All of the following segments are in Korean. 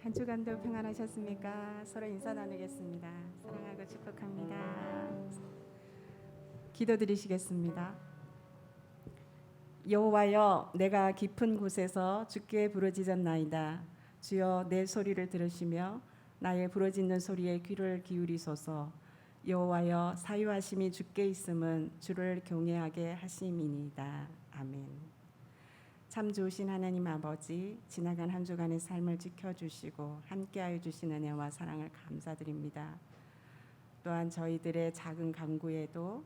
한 주간도 평안하셨습니까? 서로 인사 나누겠습니다. 사랑하고 축복합니다. 기도드리시겠습니다. 여호와여, 내가 깊은 곳에서 주께 부르짖었나이다. 주여, 내 소리를 들으시며 나의 부르짖는 소리에 귀를 기울이소서. 여호와여, 사유하심이 주께 있음은 주를 경외하게 하심이니이다. 아멘. 참 좋으신 하나님 아버지, 지나간 한 주간의 삶을 지켜주시고 함께하여 주신 은혜와 사랑을 감사드립니다. 또한 저희들의 작은 간구에도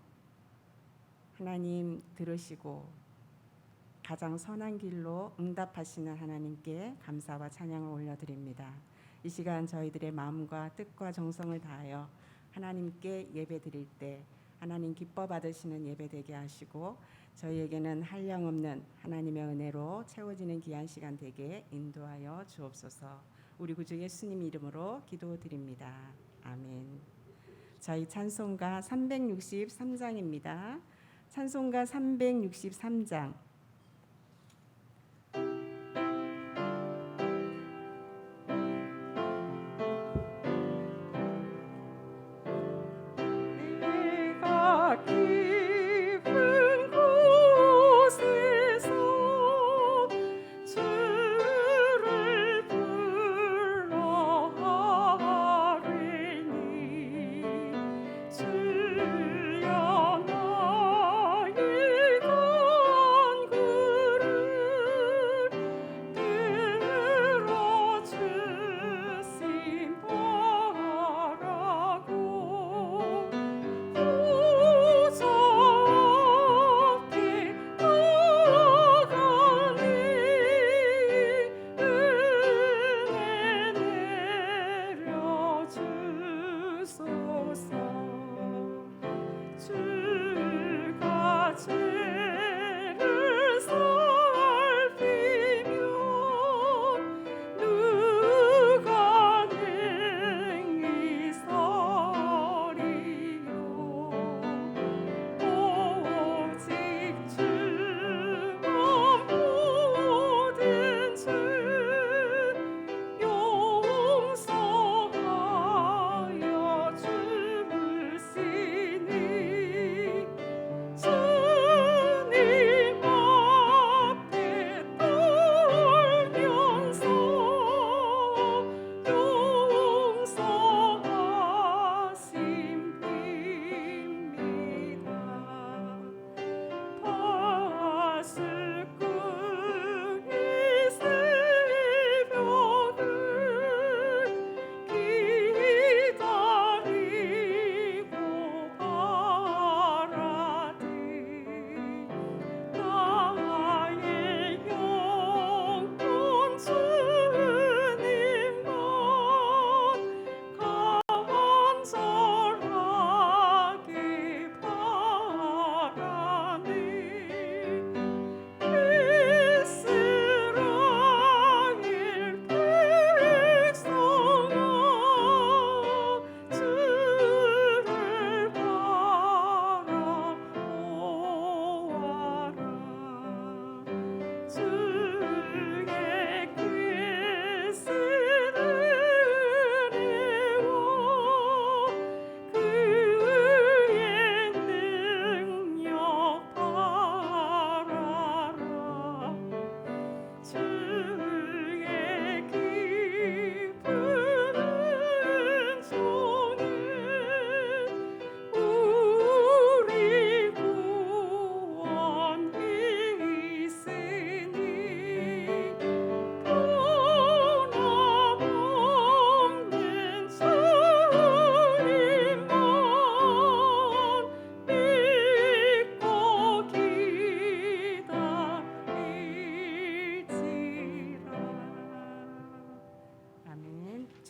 하나님 들으시고 가장 선한 길로 응답하시는 하나님께 감사와 찬양을 올려드립니다. 이 시간 저희들의 마음과 뜻과 정성을 다하여 하나님께 예배드릴 때 하나님 기뻐 받으시는 예배 되게 하시고 저희에게는 한량없는 하나님의 은혜로 채워지는 귀한 시간 되게 인도하여 주옵소서. 우리 구주 예수님 이름으로 기도드립니다. 아멘. 저희 찬송가 363장입니다. 찬송가 363장.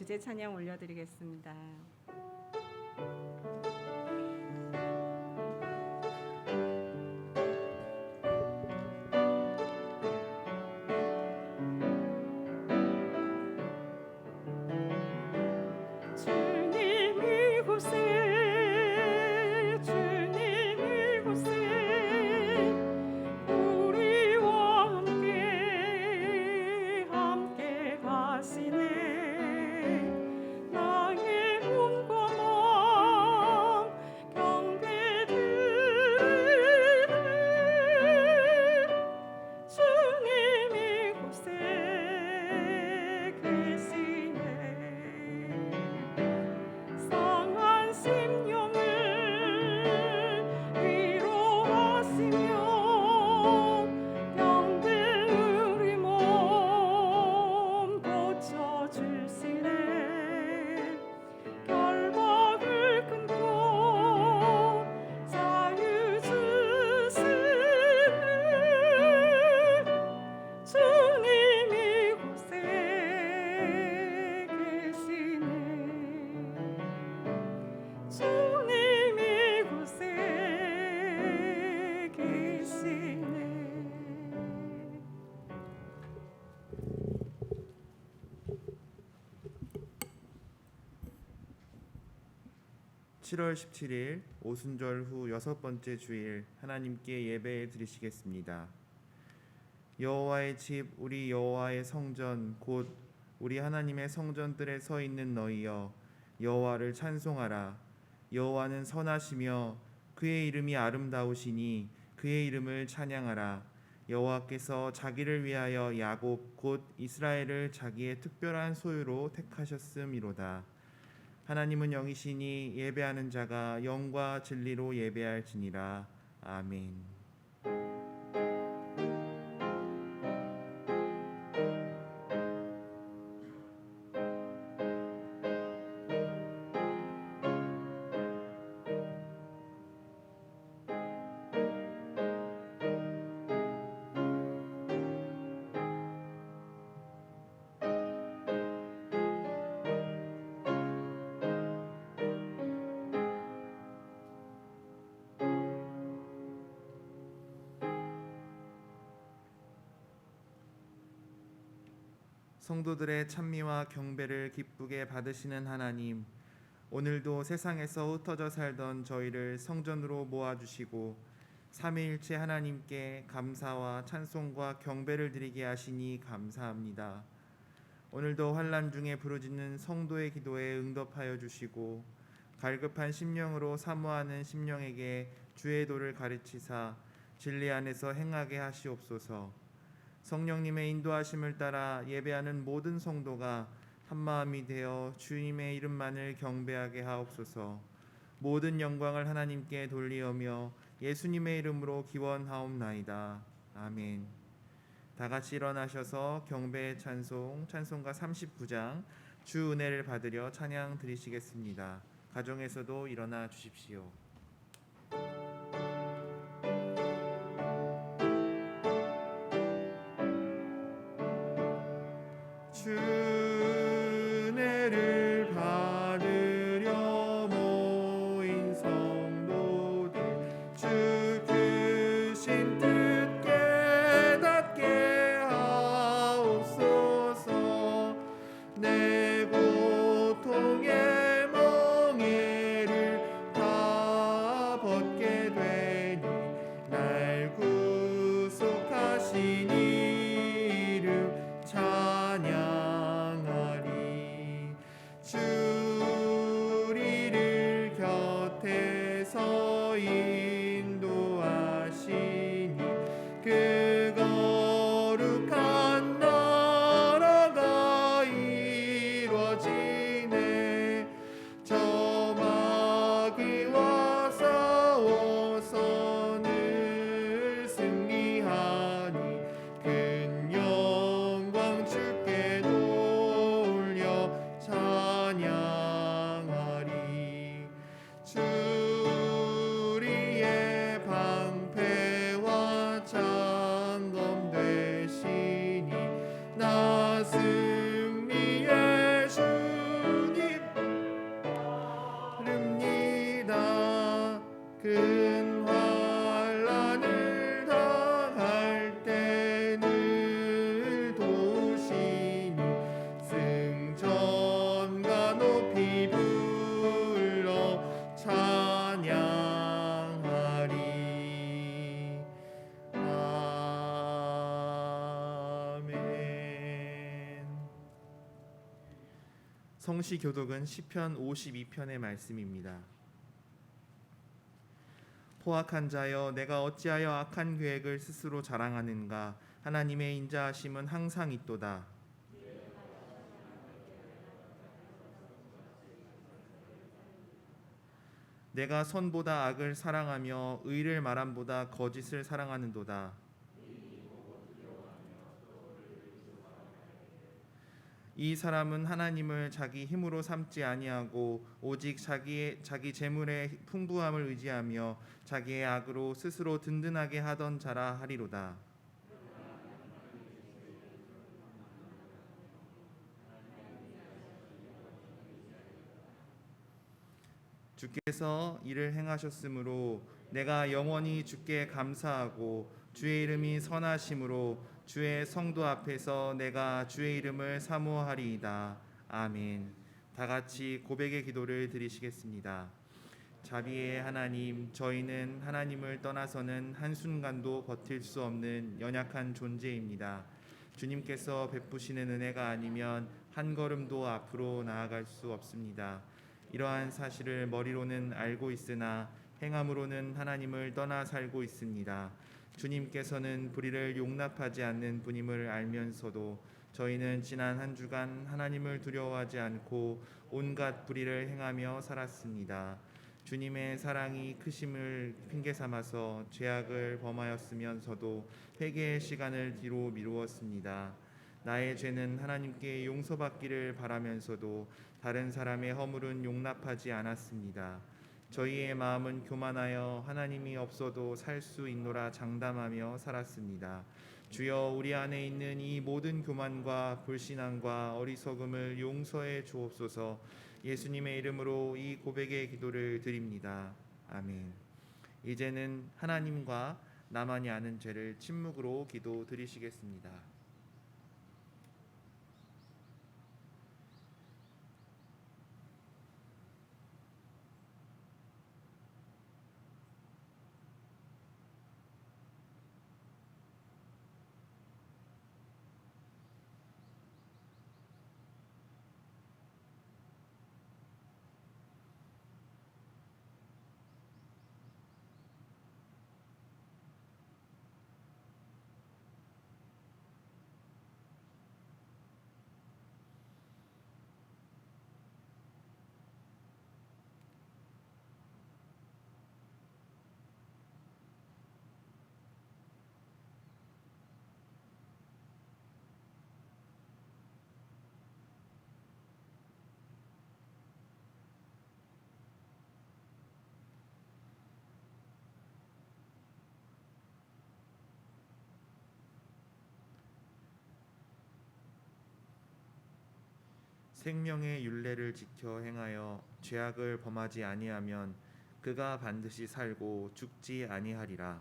주제 찬양 올려드리겠습니다. 함께 가시네 7월 17일 오순절 후 여섯 번째 주일 하나님께 예배 드리시겠습니다. 여호와의 집 우리 여호와의 성전 곧 우리 하나님의 성전들에 서 있는 너희여 여호와를 찬송하라. 여호와는 선하시며 그의 이름이 아름다우시니 그의 이름을 찬양하라. 여호와께서 자기를 위하여 야곱 곧 이스라엘을 자기의 특별한 소유로 택하셨음이로다. 하나님은 영이시니 예배하는 자가 영과 진리로 예배할지니라. 아멘. 성도들의 찬미와 경배를 기쁘게 받으시는 하나님, 오늘도 세상에서 흩어져 살던 저희를 성전으로 모아주시고 삼위일체 하나님께 감사와 찬송과 경배를 드리게 하시니 감사합니다. 오늘도 환난 중에 부르짖는 성도의 기도에 응답하여 주시고 갈급한 심령으로 사모하는 심령에게 주의 도를 가르치사 진리 안에서 행하게 하시옵소서. 성령님의 인도하심을 따라 예배하는 모든 성도가 한마음이 되어 주님의 이름만을 경배하게 하옵소서. 모든 영광을 하나님께 돌리오며 예수님의 이름으로 기원하옵나이다. 아멘. 다 같이 일어나셔서 경배의 찬송가 39장 주 은혜를 받으려 찬양 드리시겠습니다. 가정에서도 일어나 주십시오. 주 은혜를 받으려 모인 성도들 주 크신 뜻 깨닫게 하옵소서. 내 고통의 멍에를 다 벗게 되니 날 구속하신 이름 찬양하리. 주 우리를 곁에서 인도하시니 그 거룩한 나라가 이루어지네. 저 마귀와 싸워서 늘 승리하니 큰 영광 주께 돌려 찬양하리. 주 우리의 방패와 장검 되시니 나 승리의 주님 릅니다. 큰 환난을 당할 때 늘 도우시니 승전가 높이 불러 찬양하리. 아멘. 성시교독은 시편 52편의 말씀입니다. 포악한 자여 내가 어찌하여 악한 계획을 스스로 자랑하는가. 하나님의 인자하심은 항상 있도다. 내가 선보다 악을 사랑하며 의를 말함보다 거짓을 사랑하는도다. 이 사람은 하나님을 자기 힘으로 삼지 아니하고 오직 자기 재물의 풍부함을 의지하며 자기의 악으로 스스로 든든하게 하던 자라 하리로다. 주께서 이를 행하셨으므로 내가 영원히 주께 감사하고 주의 이름이 선하심으로 주의 성도 앞에서 내가 주의 이름을 사모하리이다. 아멘. 다 같이 고백의 기도를 드리시겠습니다. 자비의 하나님, 저희는 하나님을 떠나서는 한순간도 버틸 수 없는 연약한 존재입니다. 주님께서 베푸시는 은혜가 아니면 한 걸음도 앞으로 나아갈 수 없습니다. 이러한 사실을 머리로는 알고 있으나 행함으로는 하나님을 떠나 살고 있습니다. 주님께서는 불의를 용납하지 않는 분임을 알면서도 저희는 지난 한 주간 하나님을 두려워하지 않고 온갖 불의를 행하며 살았습니다. 주님의 사랑이 크심을 핑계 삼아서 죄악을 범하였으면서도 회개의 시간을 뒤로 미루었습니다. 나의 죄는 하나님께 용서받기를 바라면서도 다른 사람의 허물은 용납하지 않았습니다. 저희의 마음은 교만하여 하나님이 없어도 살 수 있노라 장담하며 살았습니다. 주여, 우리 안에 있는 이 모든 교만과 불신앙과 어리석음을 용서해 주옵소서. 예수님의 이름으로 이 고백의 기도를 드립니다. 아멘. 이제는 하나님과 나만이 아는 죄를 침묵으로 기도 드리시겠습니다. 생명의 율례를 지켜 행하여 죄악을 범하지 아니하면 그가 반드시 살고 죽지 아니하리라.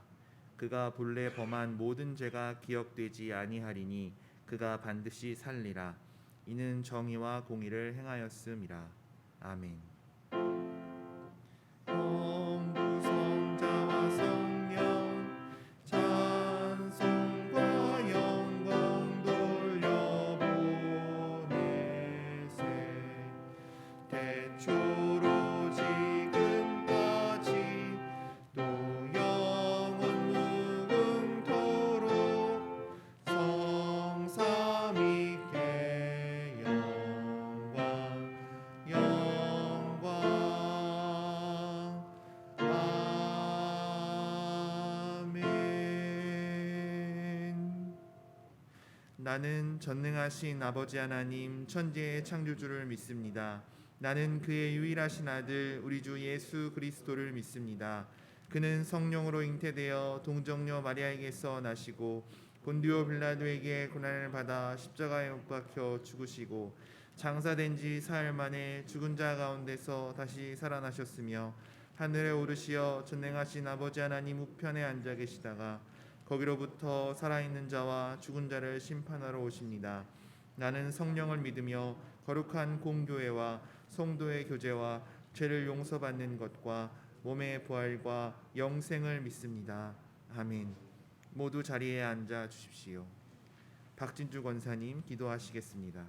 그가 본래 범한 모든 죄가 기억되지 아니하리니 그가 반드시 살리라. 이는 정의와 공의를 행하였음이라. 아멘. 성부성자와 성령 찬송과 영광 돌려보내세. 태초로 지금까지 또 영원 무궁토록 성삼위께 영광 영광. 아멘. 나는 전능하신 아버지 하나님 천지의 창조주를 믿습니다. 나는 그의 유일하신 아들 우리 주 예수 그리스도를 믿습니다. 그는 성령으로 잉태되어 동정녀 마리아에게서 나시고 본디오 빌라도에게 고난을 받아 십자가에 못 박혀 죽으시고 장사된 지 사흘 만에 죽은 자 가운데서 다시 살아나셨으며 하늘에 오르시어 전능하신 아버지 하나님 우편에 앉아 계시다가 거기로부터 살아있는 자와 죽은 자를 심판하러 오십니다. 나는 성령을 믿으며 거룩한 공교회와 성도의 교제와 죄를 용서받는 것과 몸의 부활과 영생을 믿습니다. 아멘. 모두 자리에 앉아 주십시오. 박진주 권사님 기도하시겠습니다.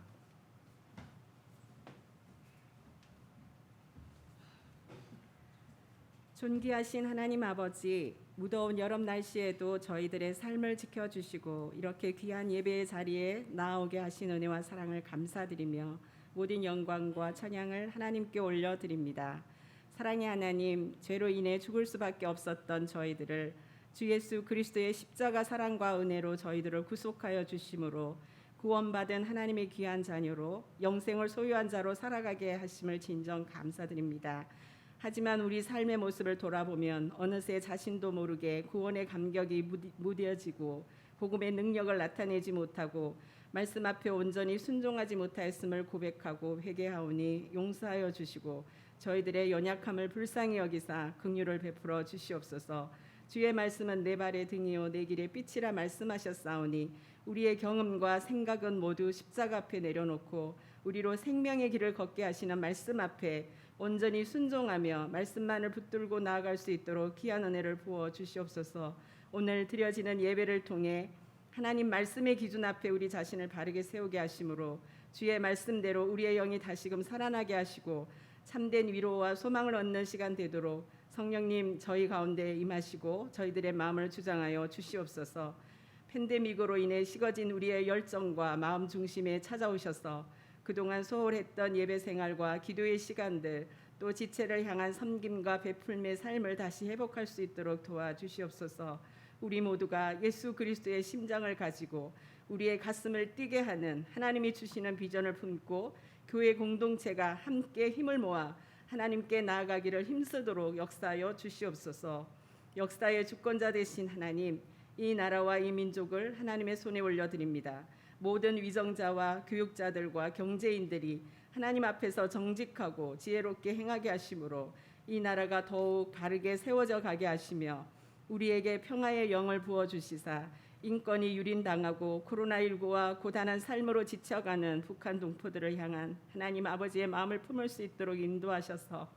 존귀하신 하나님 아버지, 무더운 여름 날씨에도 저희들의 삶을 지켜주시고 이렇게 귀한 예배의 자리에 나오게 하신 은혜와 사랑을 감사드리며 모든 영광과 찬양을 하나님께 올려드립니다. 사랑의 하나님, 죄로 인해 죽을 수밖에 없었던 저희들을 주 예수 그리스도의 십자가 사랑과 은혜로 저희들을 구속하여 주심으로 구원받은 하나님의 귀한 자녀로 영생을 소유한 자로 살아가게 하심을 진정 감사드립니다. 하지만 우리 삶의 모습을 돌아보면 어느새 자신도 모르게 구원의 감격이 무뎌지고 복음의 능력을 나타내지 못하고 말씀 앞에 온전히 순종하지 못하였음을 고백하고 회개하오니 용서하여 주시고 저희들의 연약함을 불쌍히 여기사 긍휼을 베풀어 주시옵소서. 주의 말씀은 내 발의 등이요 내 길의 빛이라 말씀하셨사오니 우리의 경험과 생각은 모두 십자가 앞에 내려놓고 우리로 생명의 길을 걷게 하시는 말씀 앞에 온전히 순종하며 말씀만을 붙들고 나아갈 수 있도록 귀한 은혜를 부어 주시옵소서. 오늘 드려지는 예배를 통해 하나님 말씀의 기준 앞에 우리 자신을 바르게 세우게 하심으로 주의 말씀대로 우리의 영이 다시금 살아나게 하시고 참된 위로와 소망을 얻는 시간 되도록 성령님 저희 가운데 임하시고 저희들의 마음을 주장하여 주시옵소서. 팬데믹으로 인해 식어진 우리의 열정과 마음 중심에 찾아오셔서 그동안 소홀했던 예배 생활과 기도의 시간들 또 지체를 향한 섬김과 베풀매 삶을 다시 회복할 수 있도록 도와주시옵소서. 우리 모두가 예수 그리스도의 심장을 가지고 우리의 가슴을 뛰게 하는 하나님이 주시는 비전을 품고 교회 공동체가 함께 힘을 모아 하나님께 나아가기를 힘쓰도록 역사하여 주시옵소서. 역사의 주권자 되신 하나님, 이 나라와 이 민족을 하나님의 손에 올려드립니다. 모든 위정자와 교육자들과 경제인들이 하나님 앞에서 정직하고 지혜롭게 행하게 하심으로 이 나라가 더욱 바르게 세워져 가게 하시며 우리에게 평화의 영을 부어주시사 인권이 유린당하고 코로나19와 고단한 삶으로 지쳐가는 북한 동포들을 향한 하나님 아버지의 마음을 품을 수 있도록 인도하셔서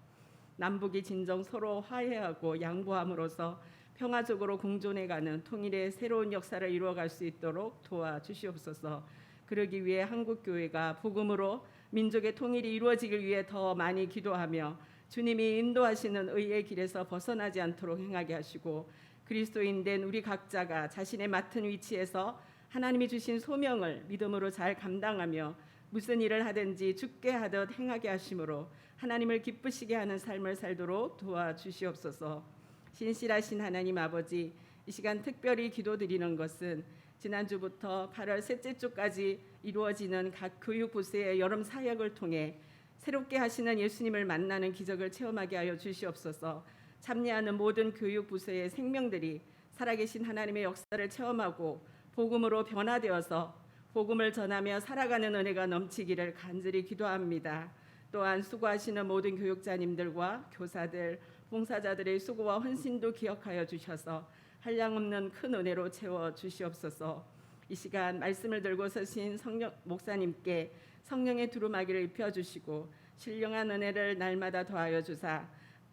남북이 진정 서로 화해하고 양보함으로써 평화적으로 공존해가는 통일의 새로운 역사를 이루어갈 수 있도록 도와주시옵소서. 그러기 위해 한국교회가 복음으로 민족의 통일이 이루어지길 위해 더 많이 기도하며 주님이 인도하시는 의의 길에서 벗어나지 않도록 행하게 하시고 그리스도인 된 우리 각자가 자신의 맡은 위치에서 하나님이 주신 소명을 믿음으로 잘 감당하며 무슨 일을 하든지 주께 하듯 행하게 하심으로 하나님을 기쁘시게 하는 삶을 살도록 도와주시옵소서. 신실하신 하나님 아버지, 이 시간 특별히 기도드리는 것은 지난주부터 8월 셋째 주까지 이루어지는 각 교육부서의 여름 사역을 통해 새롭게 하시는 예수님을 만나는 기적을 체험하게 하여 주시옵소서. 참여하는 모든 교육부서의 생명들이 살아계신 하나님의 역사를 체험하고 복음으로 변화되어서 복음을 전하며 살아가는 은혜가 넘치기를 간절히 기도합니다. 또한 수고하시는 모든 교육자님들과 교사들, 봉사자들의 수고와 헌신도 기억하여 주셔서 한량없는 큰 은혜로 채워 주시옵소서. 이 시간 말씀을 들고 서신 성령 목사님께 성령의 두루마기를 입혀주시고 신령한 은혜를 날마다 더하여 주사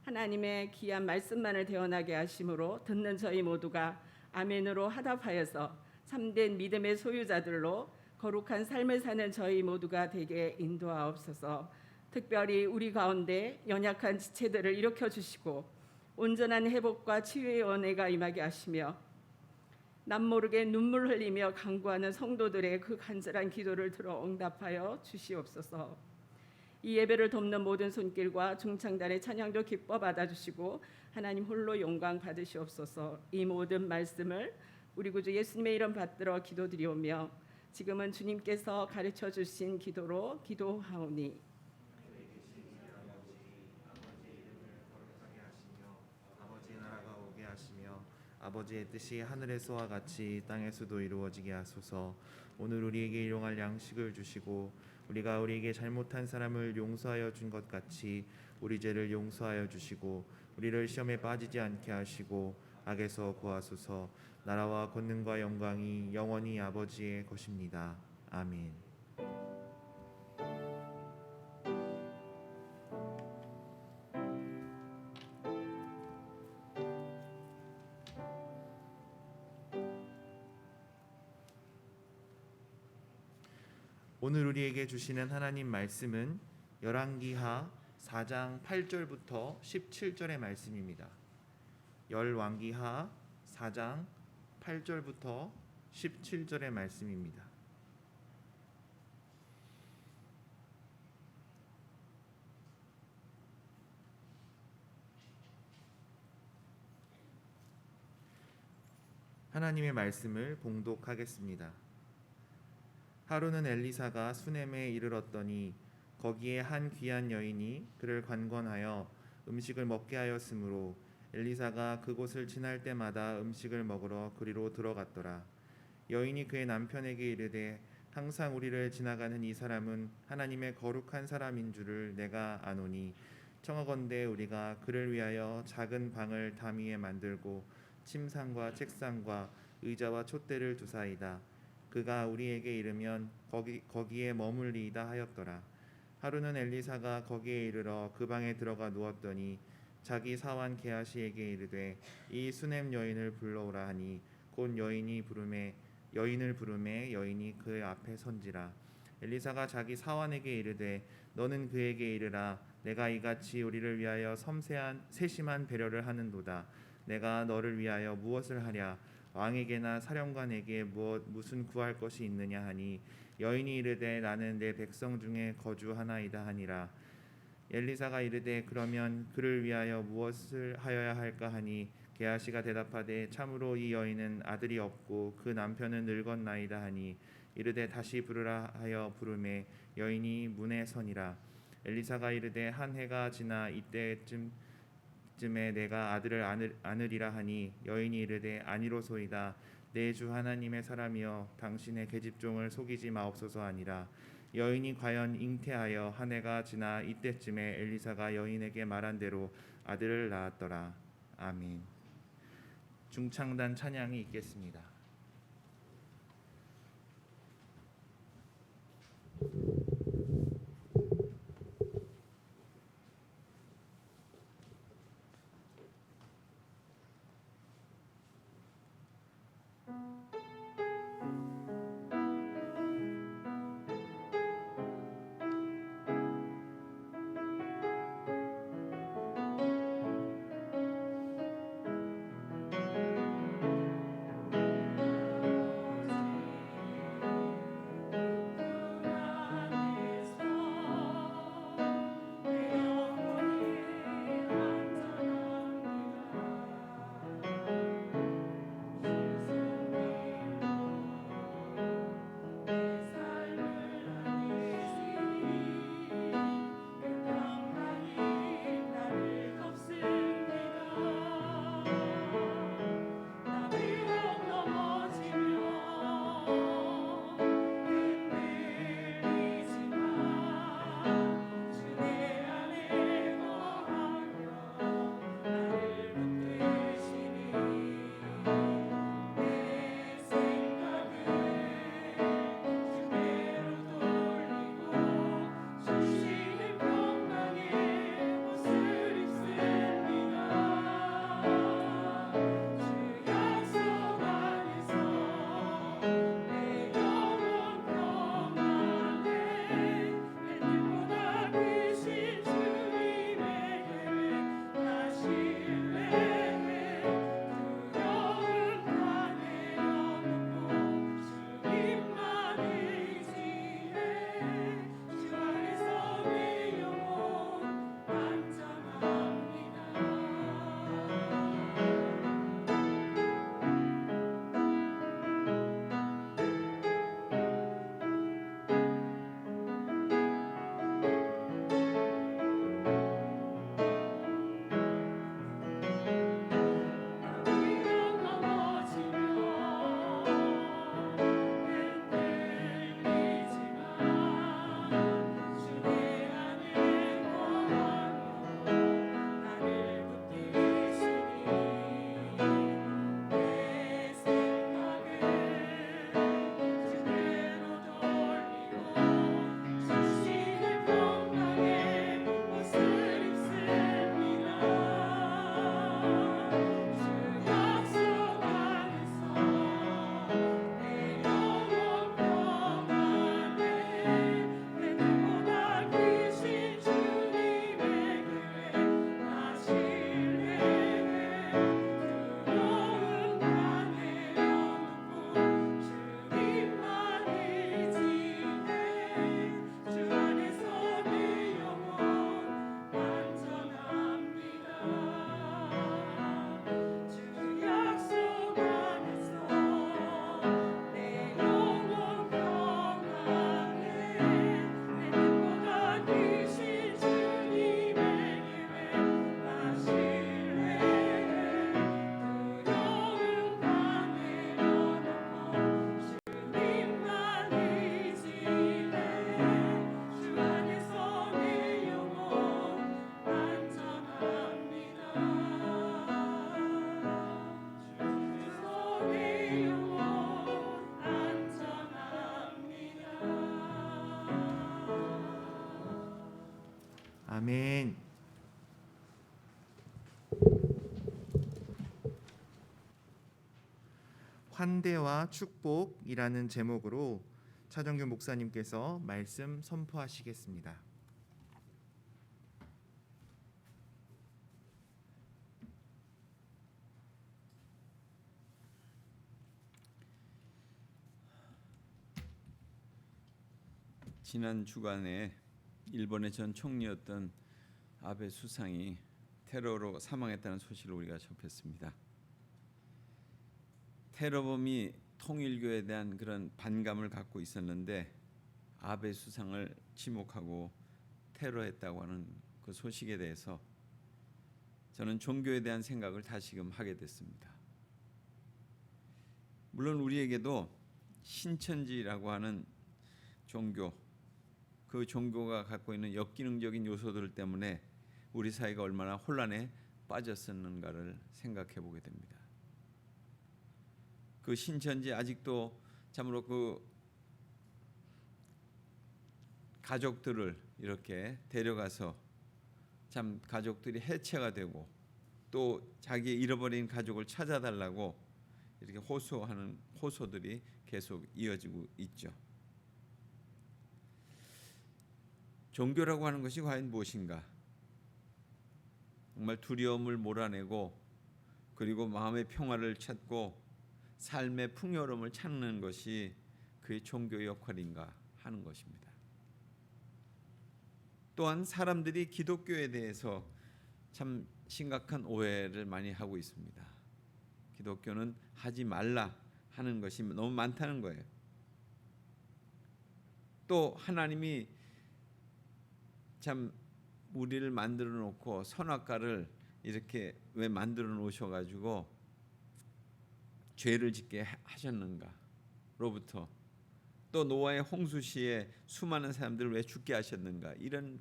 하나님의 귀한 말씀만을 대언하게 하심으로 듣는 저희 모두가 아멘으로 화답하여서 참된 믿음의 소유자들로 거룩한 삶을 사는 저희 모두가 되게 인도하옵소서. 특별히 우리 가운데 연약한 지체들을 일으켜 주시고 온전한 회복과 치유의 은혜가 임하게 하시며 남모르게 눈물 흘리며 간구하는 성도들의 그 간절한 기도를 들어 응답하여 주시옵소서. 이 예배를 돕는 모든 손길과 중창단의 찬양도 기뻐 받아주시고 하나님 홀로 영광 받으시옵소서. 이 모든 말씀을 우리 구주 예수님의 이름 받들어 기도드리오며 지금은 주님께서 가르쳐 주신 기도로 기도하오니 아버지의 나라가 오게 하시며 아버지의 뜻이 하늘에서와 같이 땅에서도 이루어지게 하소서. 오늘 우리에게 일용할 양식을 주시고 우리가 우리에게 잘못한 사람을 용서하여 준 것 같이 우리 죄를 용서하여 주시고 우리를 시험에 빠지지 않게 하시고 악에서 구하소서. 나라와 권능과 영광이 영원히 아버지의 것입니다. 아멘. 오늘 우리에게 주시는 하나님 말씀은 열왕기하 4장 8절부터 17절의 말씀입니다. 열왕기하 4장 8절부터 17절의 말씀입니다. 하나님의 말씀을 봉독하겠습니다. 하루는 엘리사가 수넴에 이르렀더니 거기에 한 귀한 여인이 그를 관건하여 음식을 먹게 하였으므로 엘리사가 그곳을 지날 때마다 음식을 먹으러 그리로 들어갔더라. 여인이 그의 남편에게 이르되 항상 우리를 지나가는 이 사람은 하나님의 거룩한 사람인 줄을 내가 아노니 청하건대 우리가 그를 위하여 작은 방을 담 위에 만들고 침상과 책상과 의자와 촛대를 두사이다. 그가 우리에게 이르면 거기에 머물리이다 하였더라. 하루는 엘리사가 거기에 이르러 그 방에 들어가 누웠더니 자기 사환 게하시에게 이르되 이 수냄 여인을 불러오라 하니 곧 여인을 부르매 여인이 그 앞에 선지라. 엘리사가 자기 사환에게 이르되 너는 그에게 이르라 내가 이같이 우리를 위하여 세심한 배려를 하는도다. 내가 너를 위하여 무엇을 하랴? 왕에게나 사령관에게 무슨 구할 것이 있느냐 하니 여인이 이르되 나는 내 백성 중에 거주하나이다 하니라. 엘리사가 이르되 그러면 그를 위하여 무엇을 하여야 할까 하니 게하시가 대답하되 참으로 이 여인은 아들이 없고 그 남편은 늙었나이다 하니 이르되 다시 부르라 하여 부르매 여인이 문에 서니라. 엘리사가 이르되 한 해가 지나 이때쯤에 내가 아들을 안으리라 하니 여인이 이르되 아니로소이다. 내 주 하나님의 사람이여 당신의 계집종을 속이지 마옵소서 하니라. 여인이 과연 잉태하여 한 해가 지나 이때쯤에 엘리사가 여인에게 말한 대로 아들을 낳았더라. 아멘. 중창단 찬양이 있겠습니다. 아멘. 환대와 축복이라는 제목으로 차정규 목사님께서 말씀 선포하시겠습니다. 지난 주간에 일본의 전 총리였던 아베 수상이 테러로 사망했다는 소식을 우리가 접했습니다. 테러범이 통일교에 대한 그런 반감을 갖고 있었는데 아베 수상을 지목하고 테러했다고 하는 그 소식에 대해서 저는 종교에 대한 생각을 다시금 하게 됐습니다. 물론 우리에게도 신천지라고 하는 종교, 그 종교가 갖고 있는 역기능적인 요소들 때문에 우리 사회가 얼마나 혼란에 빠졌었는가를 생각해 보게 됩니다. 그 신천지 아직도 참으로 그 가족들을 이렇게 데려가서 참 가족들이 해체가 되고 또 자기 잃어버린 가족을 찾아달라고 이렇게 호소하는 호소들이 계속 이어지고 있죠. 종교라고 하는 것이 과연 무엇인가? 정말 두려움을 몰아내고 그리고 마음의 평화를 찾고 삶의 풍요로움을 찾는 것이 그의 종교의 역할인가 하는 것입니다. 또한 사람들이 기독교에 대해서 참 심각한 오해를 많이 하고 있습니다. 기독교는 하지 말라 하는 것이 너무 많다는 거예요. 또 하나님이 참 우리를 만들어 놓고 선악과를 이렇게 왜 만들어 놓으셔가지고 죄를 짓게 하셨는가로부터 또 노아의 홍수 시에 수많은 사람들을 왜 죽게 하셨는가 이런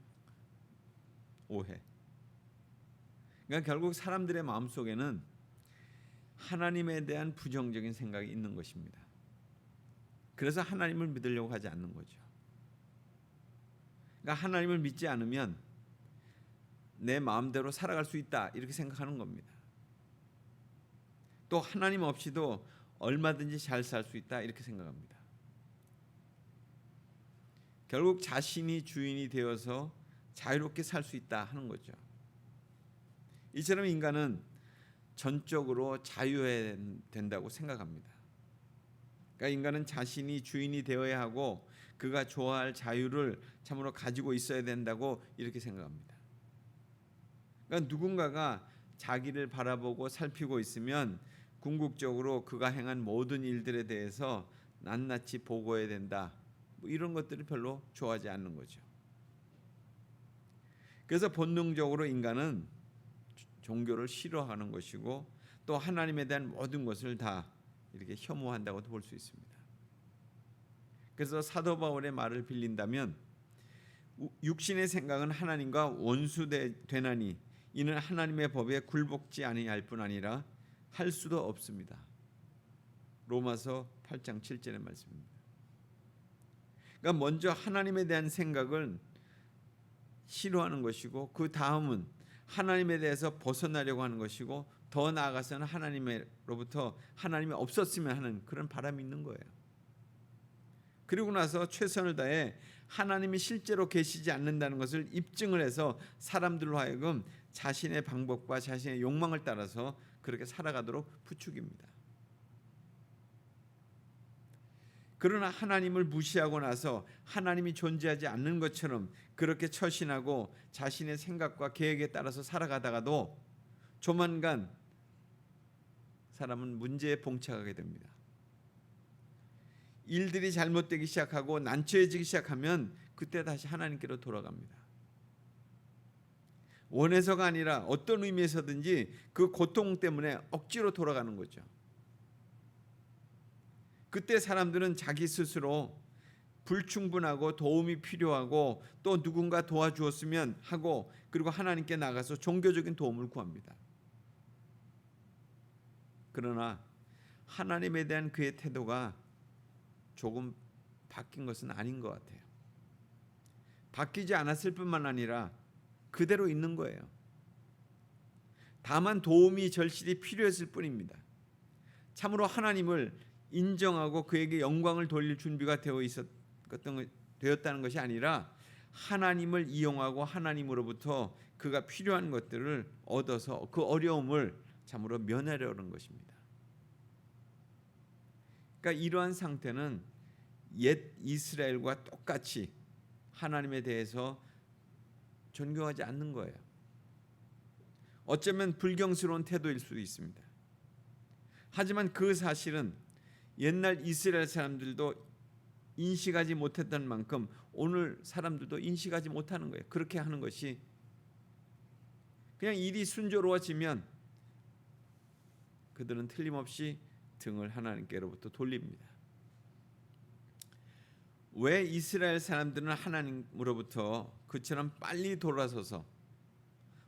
오해. 그러니까 결국 사람들의 마음속에는 하나님에 대한 부정적인 생각이 있는 것입니다. 그래서 하나님을 믿으려고 하지 않는 거죠. 그러니까 하나님을 믿지 않으면 내 마음대로 살아갈 수 있다 이렇게 생각하는 겁니다. 또 하나님 없이도 얼마든지 잘 살 수 있다 이렇게 생각합니다. 결국 자신이 주인이 되어서 자유롭게 살 수 있다 하는 거죠. 이처럼 인간은 전적으로 자유해야 된다고 생각합니다. 그러니까 인간은 자신이 주인이 되어야 하고 그가 좋아할 자유를 참으로 가지고 있어야 된다고 이렇게 생각합니다. 그러니까 누군가가 자기를 바라보고 살피고 있으면 궁극적으로 그가 행한 모든 일들에 대해서 낱낱이 보고해야 된다. 뭐 이런 것들을 별로 좋아하지 않는 거죠. 그래서 본능적으로 인간은 종교를 싫어하는 것이고 또 하나님에 대한 모든 것을 다 이렇게 혐오한다고도 볼 수 있습니다. 그래서 사도 바울의 말을 빌린다면 육신의 생각은 하나님과 원수되나니 이는 하나님의 법에 굴복지 아니할 뿐 아니라 할 수도 없습니다. 로마서 8장 7절의 말씀입니다. 그러니까 먼저 하나님에 대한 생각을 싫어하는 것이고 그 다음은 하나님에 대해서 벗어나려고 하는 것이고 더 나아가서는 하나님으로부터 하나님이 없었으면 하는 그런 바람이 있는 거예요. 그리고 나서 최선을 다해 하나님이 실제로 계시지 않는다는 것을 입증을 해서 사람들로 하여금 자신의 방법과 자신의 욕망을 따라서 그렇게 살아가도록 부추깁니다. 그러나 하나님을 무시하고 나서 하나님이 존재하지 않는 것처럼 그렇게 처신하고 자신의 생각과 계획에 따라서 살아가다가도 조만간 사람은 문제에 봉착하게 됩니다. 일들이 잘못되기 시작하고 난처해지기 시작하면 그때 다시 하나님께로 돌아갑니다. 원해서가 아니라 어떤 의미에서든지 그 고통 때문에 억지로 돌아가는 거죠. 그때 사람들은 자기 스스로 불충분하고 도움이 필요하고 또 누군가 도와주었으면 하고 그리고 하나님께 나가서 종교적인 도움을 구합니다. 그러나 하나님에 대한 그의 태도가 조금 바뀐 것은 아닌 것 같아요. 바뀌지 않았을 뿐만 아니라 그대로 있는 거예요. 다만 도움이 절실히 필요했을 뿐입니다. 참으로 하나님을 인정하고 그에게 영광을 돌릴 준비가 되었다는 것이 아니라 하나님을 이용하고 하나님으로부터 그가 필요한 것들을 얻어서 그 어려움을 참으로 면하려는 것입니다. 그러니까 이러한 상태는 옛 이스라엘과 똑같이 하나님에 대해서 존경하지 않는 거예요. 어쩌면 불경스러운 태도일 수도 있습니다. 하지만 그 사실은 옛날 이스라엘 사람들도 인식하지 못했던 만큼 오늘 사람들도 인식하지 못하는 거예요. 그렇게 하는 것이 그냥 일이 순조로워지면 그들은 틀림없이 등을 하나님께로부터 돌립니다. 왜 이스라엘 사람들은 하나님으로부터 그처럼 빨리 돌아서서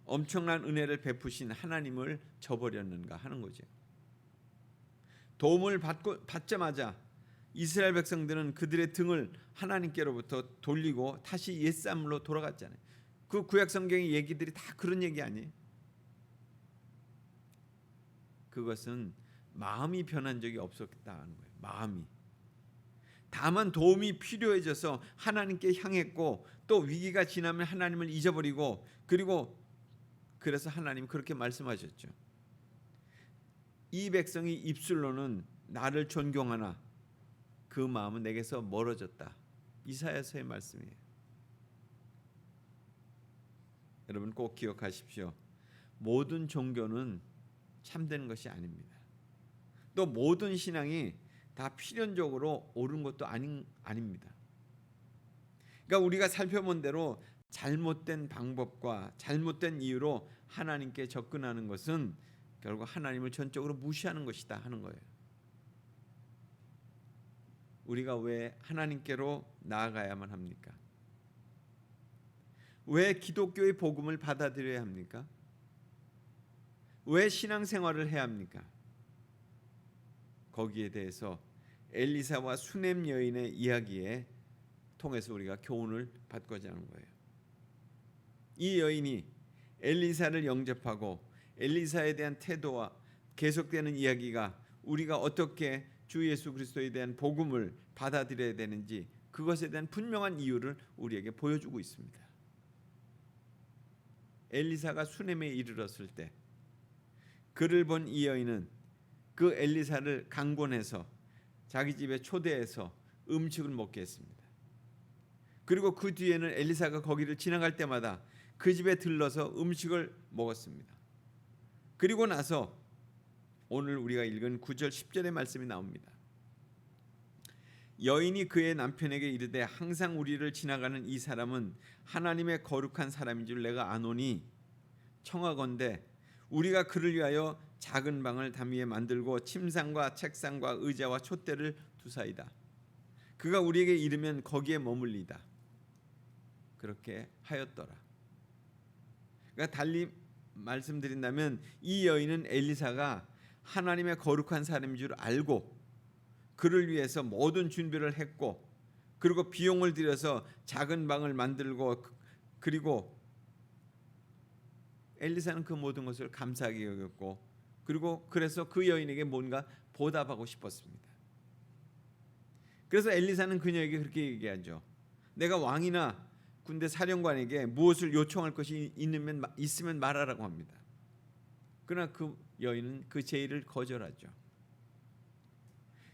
엄청난 은혜를 베푸신 하나님을 저버렸는가 하는 거죠. 도움을 받자마자 이스라엘 백성들은 그들의 등을 하나님께로부터 돌리고 다시 옛사람으로 돌아갔잖아요. 그 구약 성경의 얘기들이 다 그런 얘기 아니에요? 그것은 마음이 변한 적이 없었다는 거예요. 마음이. 다만 도움이 필요해져서 하나님께 향했고 또 위기가 지나면 하나님을 잊어버리고 그래서 하나님 그렇게 말씀하셨죠. 이 백성이 입술로는 나를 존경하나 그 마음은 내게서 멀어졌다. 이사야서의 말씀이에요. 여러분 꼭 기억하십시오. 모든 종교는 참된 것이 아닙니다. 또 모든 신앙이 다 필연적으로 옳은 것도 아닙니다. 그러니까 우리가 살펴본 대로 잘못된 방법과 잘못된 이유로 하나님께 접근하는 것은 결국 하나님을 전적으로 무시하는 것이다 하는 거예요. 우리가 왜 하나님께로 나아가야만 합니까? 왜 기독교의 복음을 받아들여야 합니까? 왜 신앙생활을 해야 합니까? 거기에 대해서 엘리사와 수넴 여인의 이야기에 통해서 우리가 교훈을 받고자 하는 거예요. 이 여인이 엘리사를 영접하고 엘리사에 대한 태도와 계속되는 이야기가 우리가 어떻게 주 예수 그리스도에 대한 복음을 받아들여야 되는지 그것에 대한 분명한 이유를 우리에게 보여주고 있습니다. 엘리사가 수넴에 이르렀을 때 그를 본 이 여인은 그 엘리사를 강권해서 자기 집에 초대해서 음식을 먹게 했습니다. 그리고 그 뒤에는 엘리사가 거기를 지나갈 때마다 그 집에 들러서 음식을 먹었습니다. 그리고 나서 오늘 우리가 읽은 9절 10절의 말씀이 나옵니다. 여인이 그의 남편에게 이르되 항상 우리를 지나가는 이 사람은 하나님의 거룩한 사람인 줄 내가 아노니 청하건대 우리가 그를 위하여 작은 방을 담 위에 만들고 침상과 책상과 의자와 촛대를 두사이다. 그가 우리에게 이르면 거기에 머물리다. 그렇게 하였더라. 그러니까 달리 말씀드린다면 이 여인은 엘리사가 하나님의 거룩한 사람인 줄 알고 그를 위해서 모든 준비를 했고 그리고 비용을 들여서 작은 방을 만들고 그리고 엘리사는 그 모든 것을 감사하게 여겼고 그리고 그래서 그 여인에게 뭔가 보답하고 싶었습니다. 그래서 엘리사는 그녀에게 그렇게 얘기하죠. 내가 왕이나 군대 사령관에게 무엇을 요청할 것이 있으면 말하라고 합니다. 그러나 그 여인은 그 제의를 거절하죠.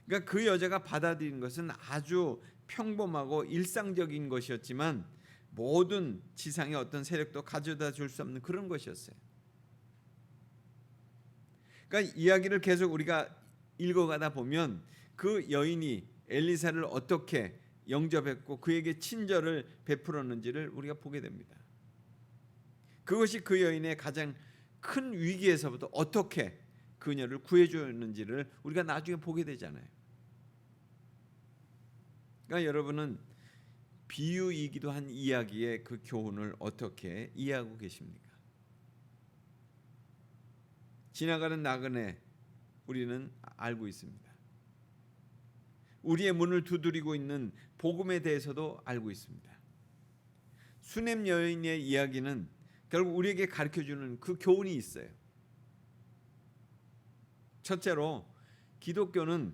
그러니까 그 여자가 받아들인 것은 아주 평범하고 일상적인 것이었지만 모든 지상의 어떤 세력도 가져다 줄 수 없는 그런 것이었어요. 그러니까 이야기를 계속 우리가 읽어가다 보면 그 여인이 엘리사를 어떻게 영접했고 그에게 친절을 베풀었는지를 우리가 보게 됩니다. 그것이 그 여인의 가장 큰 위기에서부터 어떻게 그녀를 구해주었는지를 우리가 나중에 보게 되잖아요. 그러니까 여러분은 비유이기도 한 이야기의 그 교훈을 어떻게 이해하고 계십니까? 지나가는 나그네 우리는 알고 있습니다. 우리의 문을 두드리고 있는 복음에 대해서도 알고 있습니다. 수넴 여인의 이야기는 결국 우리에게 가르쳐주는 그 교훈이 있어요. 첫째로 기독교는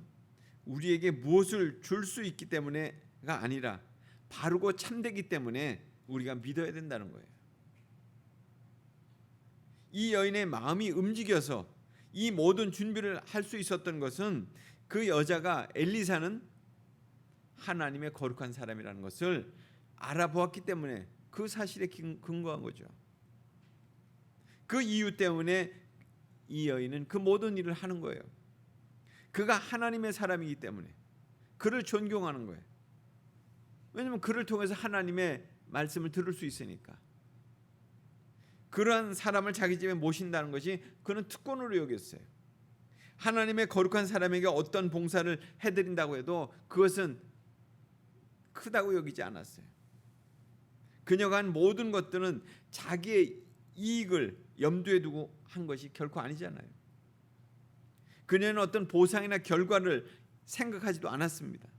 우리에게 무엇을 줄 수 있기 때문에가 아니라 바르고 참되기 때문에 우리가 믿어야 된다는 거예요. 이 여인의 마음이 움직여서 이 모든 준비를 할 수 있었던 것은 그 여자가 엘리사는 하나님의 거룩한 사람이라는 것을 알아보았기 때문에 그 사실에 근거한 거죠. 그 이유 때문에 이 여인은 그 모든 일을 하는 거예요. 그가 하나님의 사람이기 때문에 그를 존경하는 거예요. 왜냐하면 그를 통해서 하나님의 말씀을 들을 수 있으니까. 그러한 사람을 자기 집에 모신다는 것이 그는 특권으로 여겼어요. 하나님의 거룩한 사람에게 어떤 봉사를 해드린다고 해도 그것은 크다고 여기지 않았어요. 그녀가 한 모든 것들은 자기의 이익을 염두에 두고 한 것이 결코 아니잖아요. 그녀는 어떤 보상이나 결과를 생각하지도 않았습니다.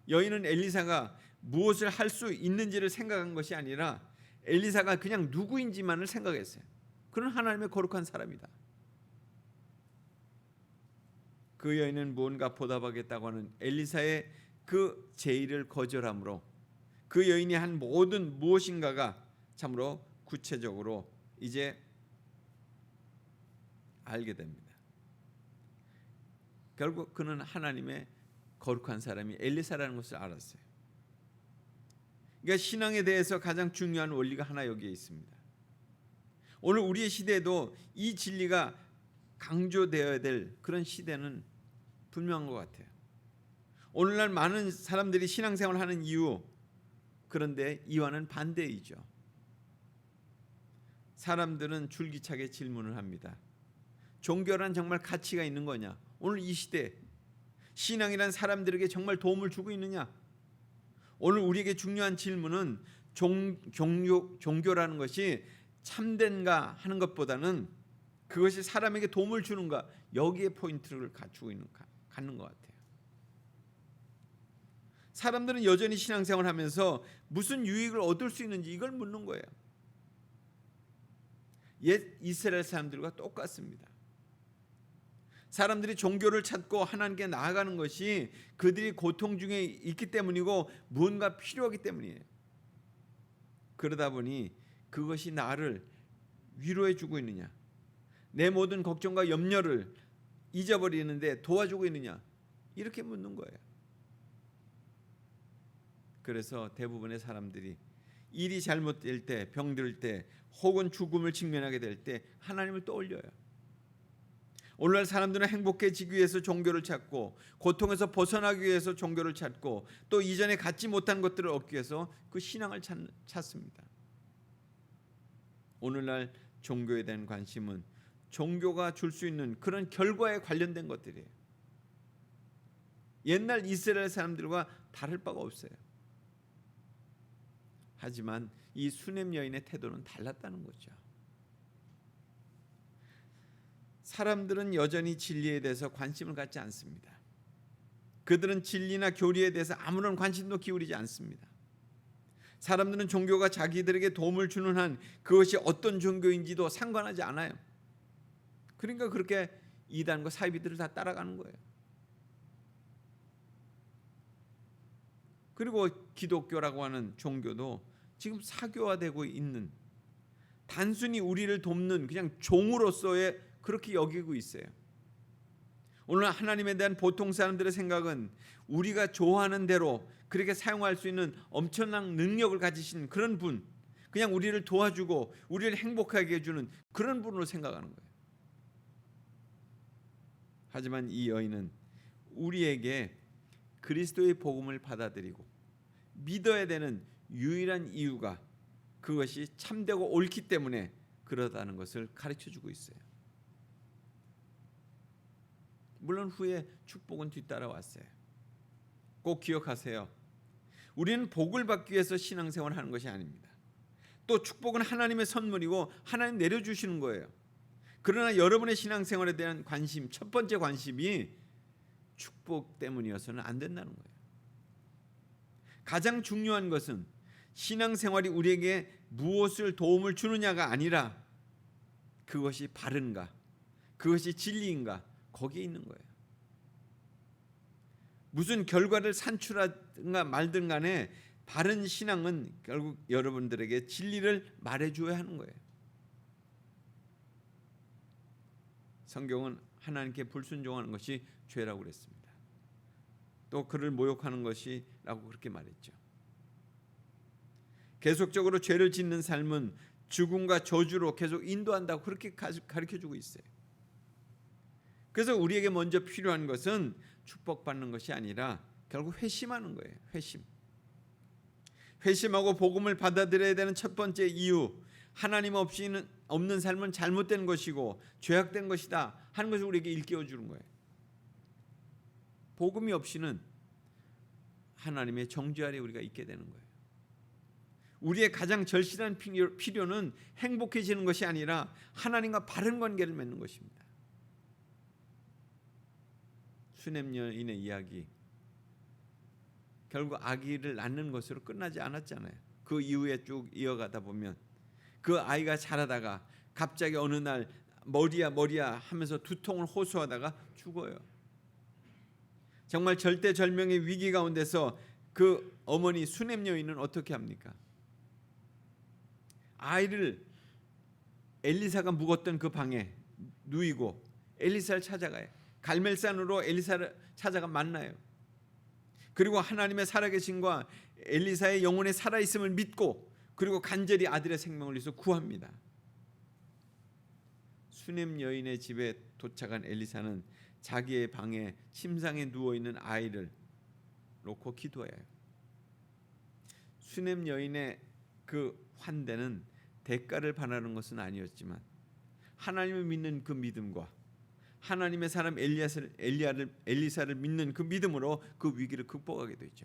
여인은 엘리사가 무엇을 할 수 있는지를 생각한 것이 아니라 엘리사가 그냥 누구인지만을 생각했어요. 그는 하나님의 거룩한 사람이다. 그 여인은 무언가 보답하겠다고 하는 엘리사의 그 제의를 거절함으로 그 여인이 한 모든 무엇인가가 참으로 구체적으로 이제 알게 됩니다. 결국 그는 하나님의 거룩한 사람이 엘리사라는 것을 알았어요. 그러니까 신앙에 대해서 가장 중요한 원리가 하나 여기에 있습니다. 오늘 우리의 시대에도 이 진리가 강조되어야 될 그런 시대는 분명한 것 같아요. 오늘날 많은 사람들이 신앙생활을 하는 이유, 그런데 이와는 반대이죠. 사람들은 줄기차게 질문을 합니다. 종교란 정말 가치가 있는 거냐? 오늘 이 시대 신앙이란 사람들에게 정말 도움을 주고 있느냐? 오늘 우리에게 중요한 질문은 종교라는 것이 참된가 하는 것보다는 그것이 사람에게 도움을 주는가, 여기에 포인트를 갖는 것 같아요. 사람들은 여전히 신앙생활을 하면서 무슨 유익을 얻을 수 있는지 이걸 묻는 거예요. 옛 이스라엘 사람들과 똑같습니다. 사람들이 종교를 찾고 하나님께 나아가는 것이 그들이 고통 중에 있기 때문이고 무언가 필요하기 때문이에요. 그러다 보니 그것이 나를 위로해 주고 있느냐, 내 모든 걱정과 염려를 잊어버리는데 도와주고 있느냐, 이렇게 묻는 거예요. 그래서 대부분의 사람들이 일이 잘못될 때, 병들 때, 혹은 죽음을 직면하게 될 때 하나님을 떠올려요. 오늘날 사람들은 행복해지기 위해서 종교를 찾고, 고통에서 벗어나기 위해서 종교를 찾고, 또 이전에 갖지 못한 것들을 얻기 위해서 그 신앙을 찾습니다. 오늘날 종교에 대한 관심은 종교가 줄 수 있는 그런 결과에 관련된 것들이에요. 옛날 이스라엘 사람들과 다를 바가 없어요. 하지만 이 수넴 여인의 태도는 달랐다는 거죠. 사람들은 여전히 진리에 대해서 관심을 갖지 않습니다. 그들은 진리나 교리에 대해서 아무런 관심도 기울이지 않습니다. 사람들은 종교가 자기들에게 도움을 주는 한 그것이 어떤 종교인지도 상관하지 않아요. 그러니까 그렇게 이단과 사이비들을 다 따라가는 거예요. 그리고 기독교라고 하는 종교도 지금 사교화되고 있는, 단순히 우리를 돕는 그냥 종으로서의 그렇게 여기고 있어요. 오늘 하나님에 대한 보통 사람들의 생각은 우리가 좋아하는 대로 그렇게 사용할 수 있는 엄청난 능력을 가지신 그런 분, 그냥 우리를 도와주고 우리를 행복하게 해주는 그런 분으로 생각하는 거예요. 하지만 이 여인은 우리에게 그리스도의 복음을 받아들이고 믿어야 되는 유일한 이유가 그것이 참되고 옳기 때문에 그러다는 것을 가르쳐주고 있어요. 물론 후에 축복은 뒤따라왔어요. 꼭 기억하세요. 우리는 복을 받기 위해서 신앙생활을 하는 것이 아닙니다. 또 축복은 하나님의 선물이고 하나님 내려주시는 거예요. 그러나 여러분의 신앙생활에 대한 관심, 첫 번째 관심이 축복 때문이어서는 안 된다는 거예요. 가장 중요한 것은 신앙생활이 우리에게 무엇을 도움을 주느냐가 아니라 그것이 바른가, 그것이 진리인가, 거기에 있는 거예요. 무슨 결과를 산출하든가 말든 간에 바른 신앙은 결국 여러분들에게 진리를 말해줘야 하는 거예요. 성경은 하나님께 불순종하는 것이 죄라고 그랬습니다. 또 그를 모욕하는 것이라고 그렇게 말했죠. 계속적으로 죄를 짓는 삶은 죽음과 저주로 계속 인도한다고 그렇게 가르쳐주고 있어요. 그래서 우리에게 먼저 필요한 것은 축복받는 것이 아니라 결국 회심하는 거예요. 회심하고 복음을 받아들여야 되는 첫 번째 이유, 하나님 없는 삶은 잘못된 것이고 죄악된 것이다 하는 것을 우리에게 일깨워 주는 거예요. 복음이 없이는 하나님의 정죄 아래 우리가 있게 되는 거예요. 우리의 가장 절실한 필요는 행복해지는 것이 아니라 하나님과 바른 관계를 맺는 것입니다. 수냄 여인의 이야기, 결국 아기를 낳는 것으로 끝나지 않았잖아요. 그 이후에 쭉 이어가다 보면 그 아이가 자라다가 갑자기 어느 날 머리야 하면서 두통을 호소하다가 죽어요. 정말 절대절명의 위기 가운데서 그 어머니 수냄 여인은 어떻게 합니까? 아이를 엘리사가 묵었던 그 방에 누이고 엘리사를 찾아가요. 갈멜산으로 엘리사를 찾아가 만나요. 그리고 하나님의 살아계심과 엘리사의 영혼의 살아있음을 믿고 그리고 간절히 아들의 생명을 위해서 구합니다. 수냄 여인의 집에 도착한 엘리사는 자기의 방에 침상에 누워있는 아이를 놓고 기도해요. 수냄 여인의 그 환대는 대가를 바라는 것은 아니었지만 하나님을 믿는 그 믿음과 하나님의 사람 엘리사를 믿는 그 믿음으로 그 위기를 극복하게 되죠.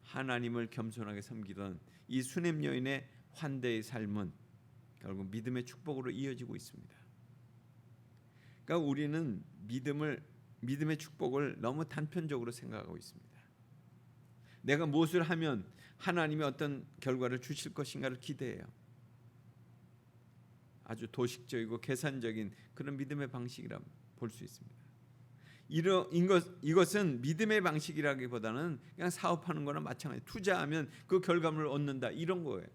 하나님을 겸손하게 섬기던 이 수냄 여인의 환대의 삶은 결국 믿음의 축복으로 이어지고 있습니다. 그러니까 우리는 믿음의 축복을 너무 단편적으로 생각하고 있습니다. 내가 무엇을 하면 하나님이 어떤 결과를 주실 것인가를 기대해요. 아주 도식적이고 계산적인 그런 믿음의 방식이라 볼 수 있습니다. 이것은 믿음의 방식이라기보다는 그냥 사업하는 거나 마찬가지. 투자하면 그 결과물을 얻는다 이런 거예요.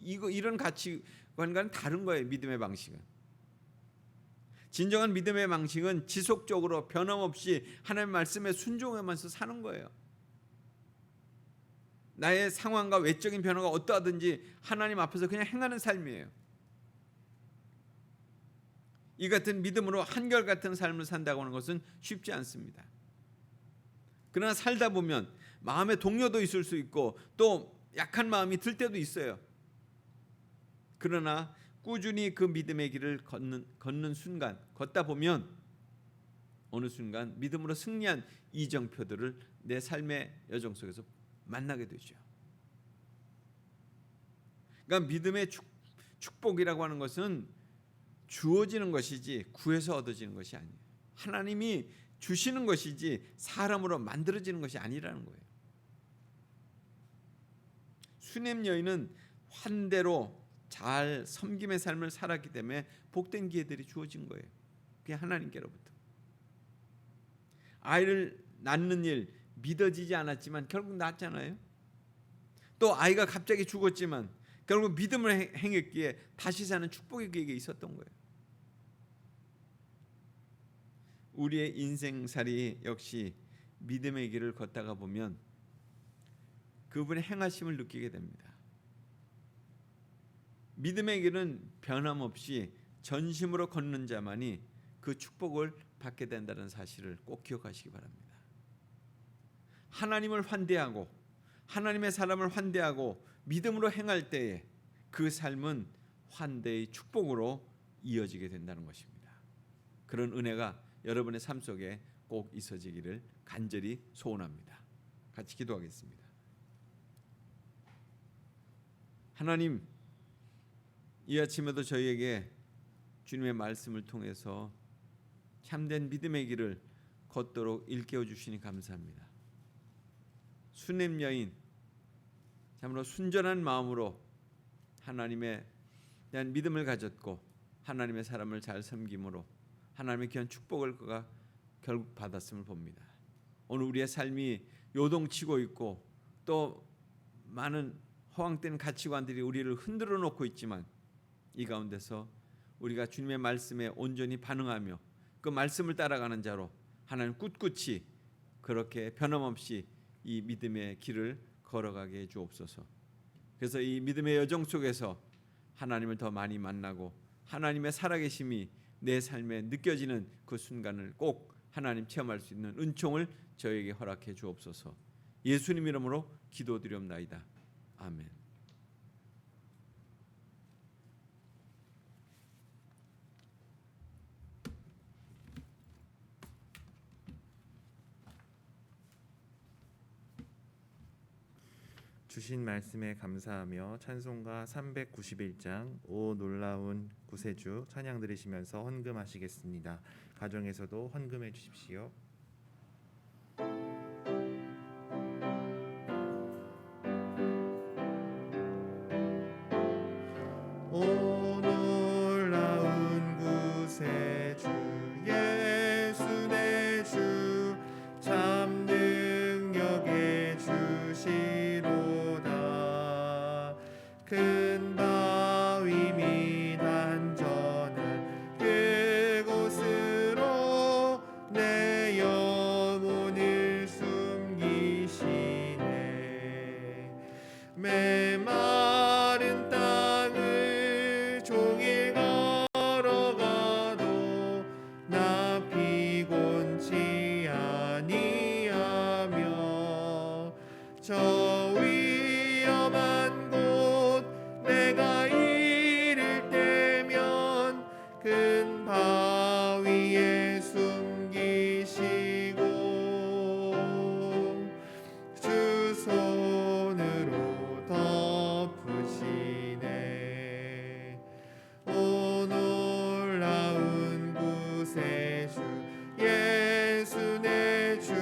이런 가치관과는 다른 거예요. 믿음의 방식은. 진정한 믿음의 방식은 지속적으로 변함없이 하나님의 말씀에 순종하면서 사는 거예요. 나의 상황과 외적인 변화가 어떠하든지 하나님 앞에서 그냥 행하는 삶이에요. 이 같은 믿음으로 한결같은 삶을 산다고 하는 것은 쉽지 않습니다. 그러나 살다 보면 마음의 동요도 있을 수 있고 또 약한 마음이 들 때도 있어요. 그러나 꾸준히 그 믿음의 길을 걷는 순간, 걷다 보면 어느 순간 믿음으로 승리한 이정표들을 내 삶의 여정 속에서 만나게 되죠. 그러니까 믿음의 축복이라고 하는 것은 주어지는 것이지 구해서 얻어지는 것이 아니에요. 하나님이 주시는 것이지 사람으로 만들어지는 것이 아니라는 거예요. 수냄 여인은 환대로 잘 섬김의 삶을 살았기 때문에 복된 기회들이 주어진 거예요. 그게 하나님께로부터. 아이를 낳는 일 믿어지지 않았지만 결국 낳았잖아요. 또 아이가 갑자기 죽었지만 결국 믿음을 행했기에 다시 사는 축복의 기회가 있었던 거예요. 우리의 인생살이 역시 믿음의 길을 걷다가 보면 그분의 행하심을 느끼게 됩니다. 믿음의 길은 변함없이 전심으로 걷는 자만이 그 축복을 받게 된다는 사실을 꼭 기억하시기 바랍니다. 하나님을 환대하고 하나님의 사람을 환대하고 믿음으로 행할 때에 그 삶은 환대의 축복으로 이어지게 된다는 것입니다. 그런 은혜가 여러분의 삶 속에 꼭 있어지기를 간절히 소원합니다. 같이 기도하겠습니다. 하나님, 이 아침에도 저희에게 주님의 말씀을 통해서 참된 믿음의 길을 걷도록 일깨워 주시니 감사합니다. 수냄 여인, 참으로 순전한 마음으로 하나님에 대한 믿음을 가졌고 하나님의 사람을 잘 섬김으로 하나님의 귀한 축복을 그가 결국 받았음을 봅니다. 오늘 우리의 삶이 요동치고 있고 또 많은 허황된 가치관들이 우리를 흔들어 놓고 있지만 이 가운데서 우리가 주님의 말씀에 온전히 반응하며 그 말씀을 따라가는 자로 하나님 꿋꿋이 그렇게 변함없이 이 믿음의 길을 걸어가게 해 주옵소서. 그래서 이 믿음의 여정 속에서 하나님을 더 많이 만나고 하나님의 살아계심이 내 삶에 느껴지는 그 순간을 꼭 하나님 체험할 수 있는 은총을 저에게 허락해 주옵소서. 예수님 이름으로 기도드리옵나이다. 아멘. 주신 말씀에 감사하며 찬송가 391장 오 놀라운 구세주 찬양 들으시면서 헌금하시겠습니다. 가정에서도 헌금해 주십시오. 오 놀라운 구세주 예수 내 주 참 능력의 주시로다. 큰 바위 및 안전한 그곳으로 내 영혼을 숨기시네. 메마른 땅을 종일 걸어가도 나 피곤치 아니하며 저 위험한 곳 내가 이를 때면 큰 바위에 숨기시고 주 손으로 덮으시네. 오 놀라운 구세주 예수 내 주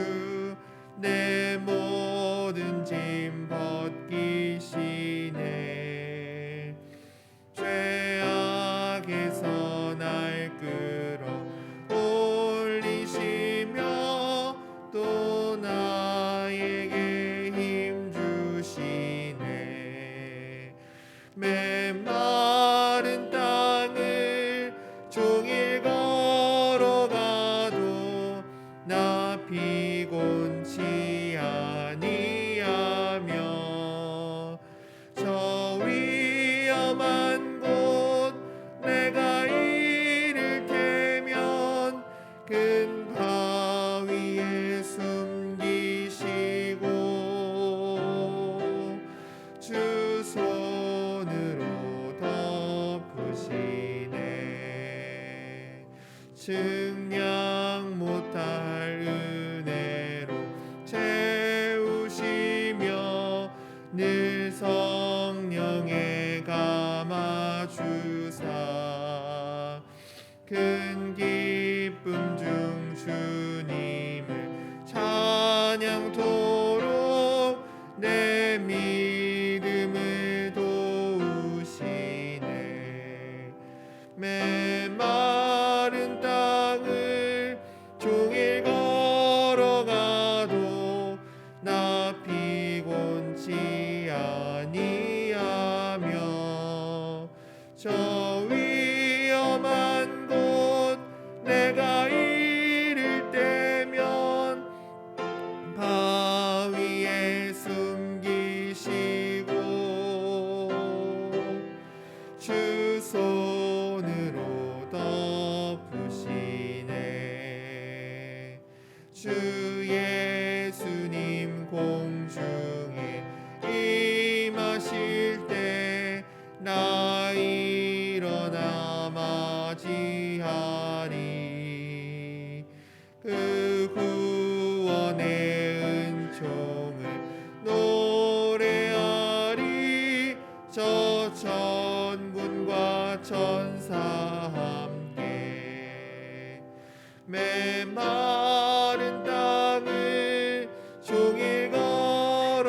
내 모든 짐 벗기시네. 죄악에서 날 끌어 올리시며 또 나에게 힘 주시네. 메마른 땅을 종일 걸어가도 나 피곤치 아니하며 저 위험한 곳 내가 이를 때면 큰 바위에 숨기시고 주 손으로 덮으시네. 측량 못할 은혜로 채우시며 늘 성령에 감아주사 큰 기쁨 중 주님을 찬양토록 내 믿음을 도우시네. 메마른 땅을 종일 걸어가도 나 피곤치 아니하며 저 위험한 곳 내가 이를 때면 바위에 숨기시고 주 손으로 덮으시네. 주 예수님 공중에 임하실 때 나 일어나 맞이하리. 그 구원의 은총을 노래하리. 저 천군과 천사 함께 메마른 땅을 종일 걸어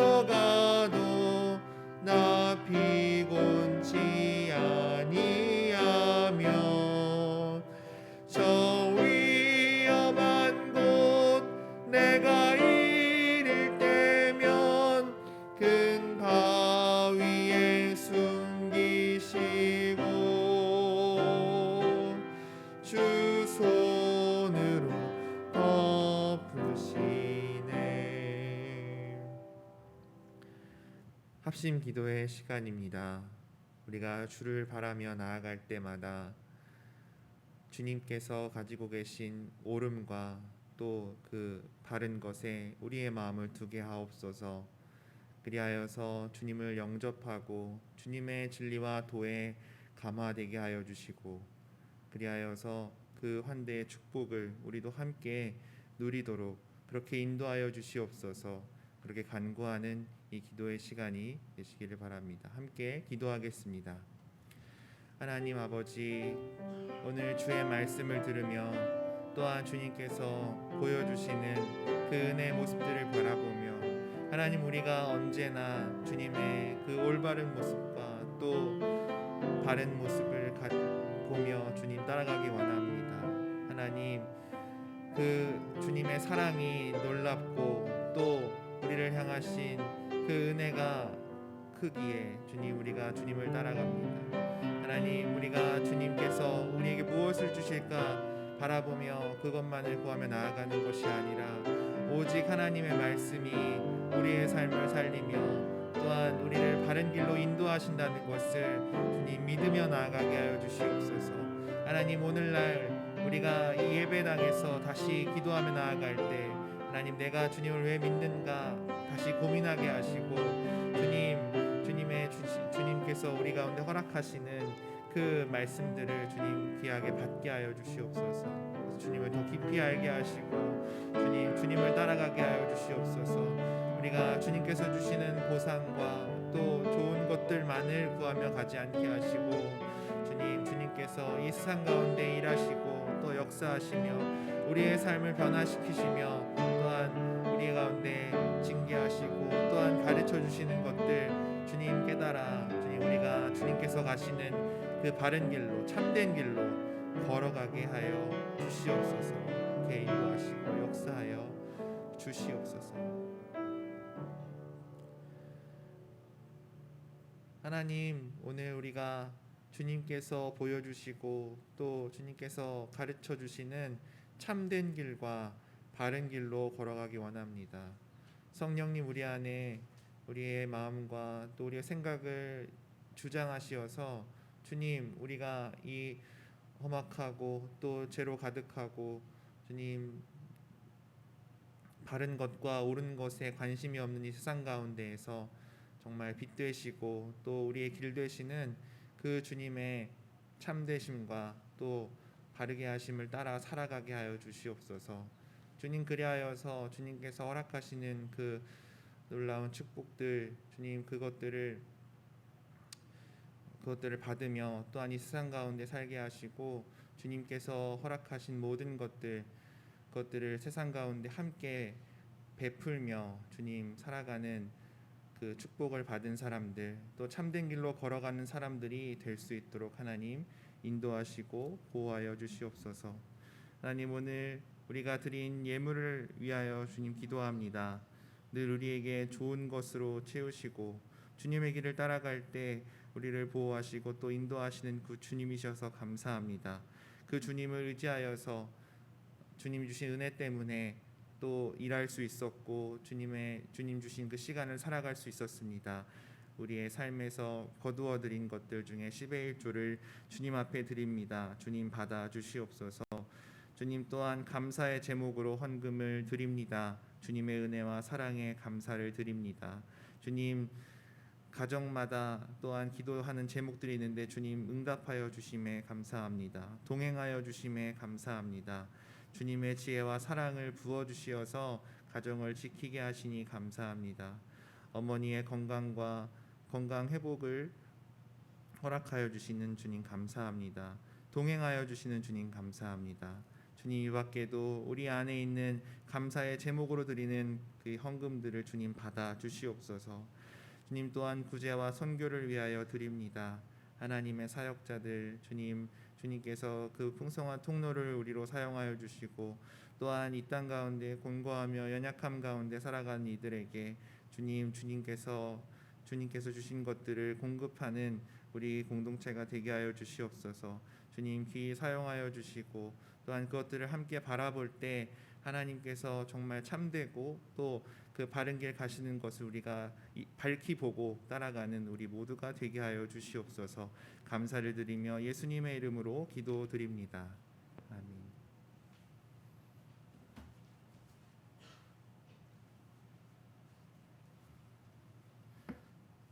합심 기도의 시간입니다. 우리가 주를 바라며 나아갈 때마다 주님께서 가지고 계신 옳음과 또 그 바른 것에 우리의 마음을 두게 하옵소서. 그리하여서 주님을 영접하고 주님의 진리와 도에 감화되게 하여 주시고, 그리하여서 그 환대의 축복을 우리도 함께 누리도록 그렇게 인도하여 주시옵소서. 그렇게 간구하는 이 기도의 시간이 되시기를 바랍니다. 함께 기도하겠습니다. 하나님 아버지, 오늘 주의 말씀을 들으며 또한 주님께서 보여주시는 그 은혜의 모습들을 바라보며 하나님, 우리가 언제나 주님의 그 올바른 모습과 또 바른 모습을 보며 주님 따라가기 원합니다. 하나님, 그 주님의 사랑이 놀랍고 또 우리를 향하신 그 은혜가 크기에 주님, 우리가 주님을 따라갑니다. 하나님, 우리가 주님께서 우리에게 무엇을 주실까 바라보며 그것만을 구하며 나아가는 것이 아니라 오직 하나님의 말씀이 우리의 삶을 살리며 또한 우리를 바른 길로 인도하신다는 것을 주님 믿으며 나아가게 하여 주시옵소서. 하나님, 오늘날 우리가 이 예배당에서 다시 기도하며 나아갈 때 하나님, 내가 주님을 왜 믿는가 다시 고민하게 하시고 주님께서 우리 가운데 허락하시는 그 말씀들을 주님 귀하게 받게 하여 주시옵소서. 주님을 더 깊이 알게 하시고 주님을 따라가게 하여 주시옵소서. 우리가 주님께서 주시는 보상과 또 좋은 것들만을 구하며 가지 않게 하시고 주님께서 이 세상 가운데 일하시고 또 역사하시며 우리의 삶을 변화시키시며 또한 우리 가운데 징계하시고 또한 가르쳐 주시는 것들 주님 깨달아 우리가 주님께서 가시는 그 바른 길로 참된 길로 걸어가게 하여 주시옵소서. 그렇게 인도하시고 역사하여 주시옵소서. 하나님, 오늘 우리가 주님께서 보여주시고 또 주님께서 가르쳐 주시는 참된 길과 바른 길로 걸어가기 원합니다. 성령님, 우리 안에 우리의 마음과 또 우리의 생각을 주장하시어서 주님, 우리가 이 험악하고 또 죄로 가득하고 주님 바른 것과 옳은 것에 관심이 없는 이 세상 가운데에서 정말 빛 되시고 또 우리의 길 되시는 그 주님의 참되심과 또 바르게 하심을 따라 살아가게 하여 주시옵소서. 주님, 그리하여서 주님께서 허락하시는 그 놀라운 축복들 주님 그것들을 받으며 또한 이 세상 가운데 살게 하시고 주님께서 허락하신 모든 그것들을 세상 가운데 함께 베풀며 주님 살아가는 그 축복을 받은 사람들, 또 참된 길로 걸어가는 사람들이 될 수 있도록 하나님 인도하시고 보호하여 주시옵소서. 하나님, 오늘 우리가 드린 예물을 위하여 주님 기도합니다. 늘 우리에게 좋은 것으로 채우시고 주님의 길을 따라갈 때 우리를 보호하시고 또 인도하시는 그 주님이셔서 감사합니다. 그 주님을 의지하여서 주님 주신 은혜 때문에 또 일할 수 있었고 주님 주신 그 시간을 살아갈 수 있었습니다. 우리의 삶에서 거두어 드린 것들 중에 10의 1조를 주님 앞에 드립니다. 주님 받아 주시옵소서. 주님 또한 감사의 제목으로 헌금을 드립니다. 주님의 은혜와 사랑에 감사를 드립니다. 주님, 가정마다 또한 기도하는 제목들이 있는데 주님 응답하여 주심에 감사합니다. 동행하여 주심에 감사합니다. 주님의 지혜와 사랑을 부어 주시어서 가정을 지키게 하시니 감사합니다. 어머니의 건강 회복을 허락하여 주시는 주님 감사합니다. 동행하여 주시는 주님 감사합니다. 주님, 이 밖에도 우리 안에 있는 감사의 제목으로 드리는 그 헌금들을 주님 받아 주시옵소서. 주님, 또한 구제와 선교를 위하여 드립니다. 하나님의 사역자들 주님께서 그 풍성한 통로를 우리로 사용하여 주시고 또한 이 땅 가운데 곤고하며 연약함 가운데 살아가는 이들에게 주님께서 주신 것들을 공급하는 우리 공동체가 되게 하여 주시옵소서. 주님, 귀히 사용하여 주시고 또한 그것들을 함께 바라볼 때 하나님께서 정말 참되고 또 그 바른 길 가시는 것을 우리가 밝히 보고 따라가는 우리 모두가 되게 하여 주시옵소서. 감사를 드리며 예수님의 이름으로 기도드립니다. 아멘.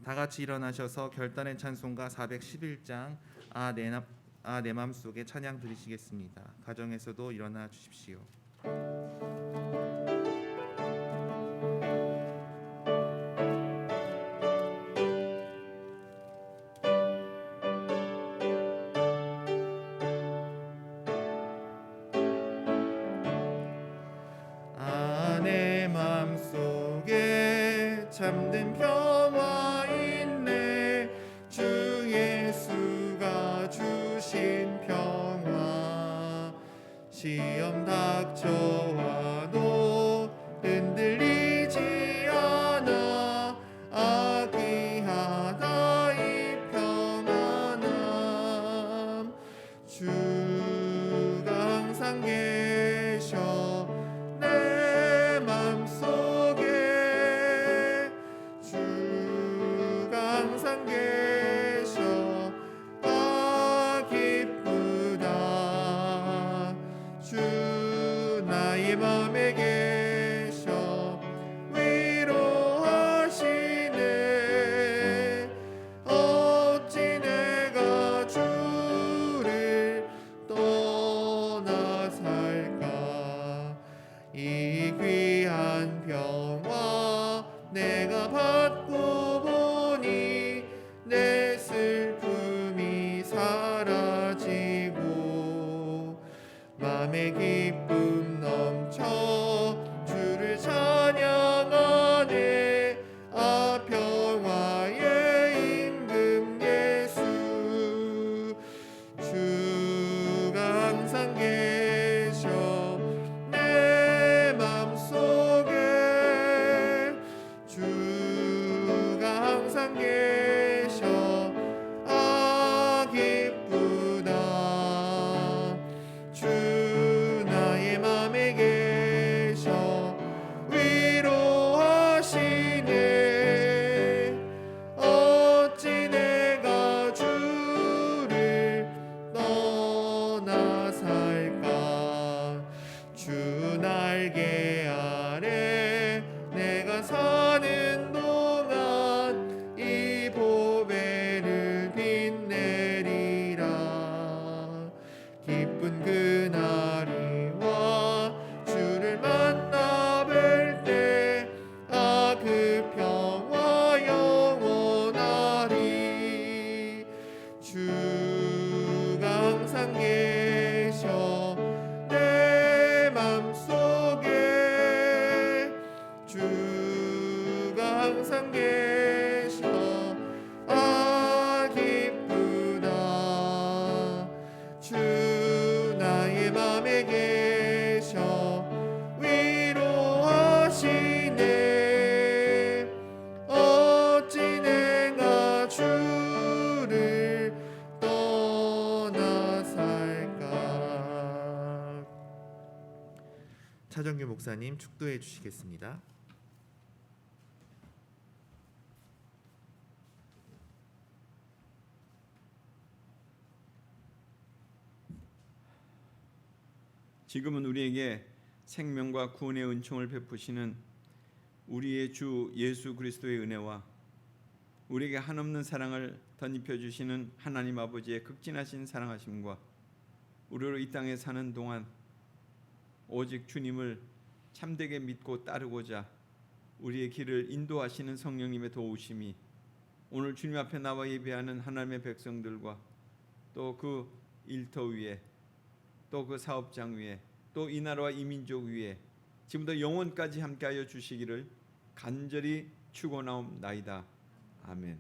다 같이 일어나셔서 결단의 찬송가 411장 내 맘속에 찬양 드리시겠습니다. 가정에서도 일어나 주십시오. 내 맘속에 참된 평화 있네. 주 예수가 주신 평화. 시험 닥쳐와도 흔들리지 않아. 아귀하다 이 평안함. 주가 항상 계셔 내 맘속에. 주가 항상 계셔 기쁘다. 주 나의 맘에 계셔 위로하시네. 어찌 내가 주를 떠나 살까. 이 귀한 평화 내가 받고 보니 내 슬픔이 사라지고 맘에 기쁨 넘쳐 주를 찬양하네. 아 평화의 임금 예수. 주가 항상 계셔 내 맘속에. 주가 항상 계셔 기쁘다. 주 나의 맘에 계셔 위로하시네. 어찌 내가 주를 떠나 살까. 주 날개 아래 내가 사는 동안 이 보배를 빛내리라. 기쁜 그날이 와 주를 만나 뵐 때. 아 그 평화 영원하리. 주가 항상 계셔 내 맘속에. 주가 항상 계셔 기쁘다. 주 나의 맘에 계셔 위로하시네. 어찌 내가 주를 떠나 살까. 차정규 목사님 축도해 주시겠습니다. 지금은 우리에게 생명과 구원의 은총을 베푸시는 우리의 주 예수 그리스도의 은혜와 우리에게 한없는 사랑을 덧입혀 주시는 하나님 아버지의 극진하신 사랑하심과 우리로 이 땅에 사는 동안 오직 주님을 참되게 믿고 따르고자 우리의 길을 인도하시는 성령님의 도우심이 오늘 주님 앞에 나와 예배하는 하나님의 백성들과 또 그 일터 위에 또 그 사업장 위에 또 이 나라와 이 민족 위에 지금부터 영원까지 함께하여 주시기를 간절히 축원하옵나이다. 아멘.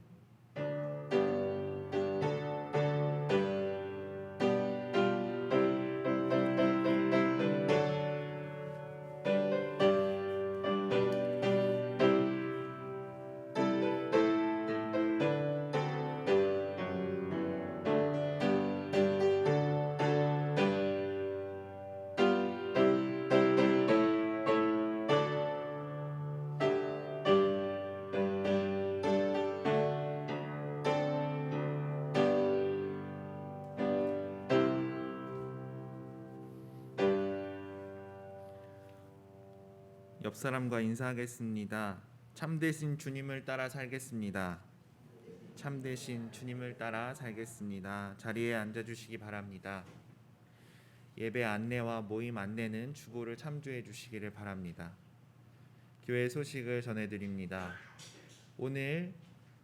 옆 사람과 인사하겠습니다. 참되신 주님을 따라 살겠습니다. 참되신 주님을 따라 살겠습니다. 자리에 앉아주시기 바랍니다. 예배 안내와 모임 안내는 주보를 참조해 주시기를 바랍니다. 교회 소식을 전해드립니다. 오늘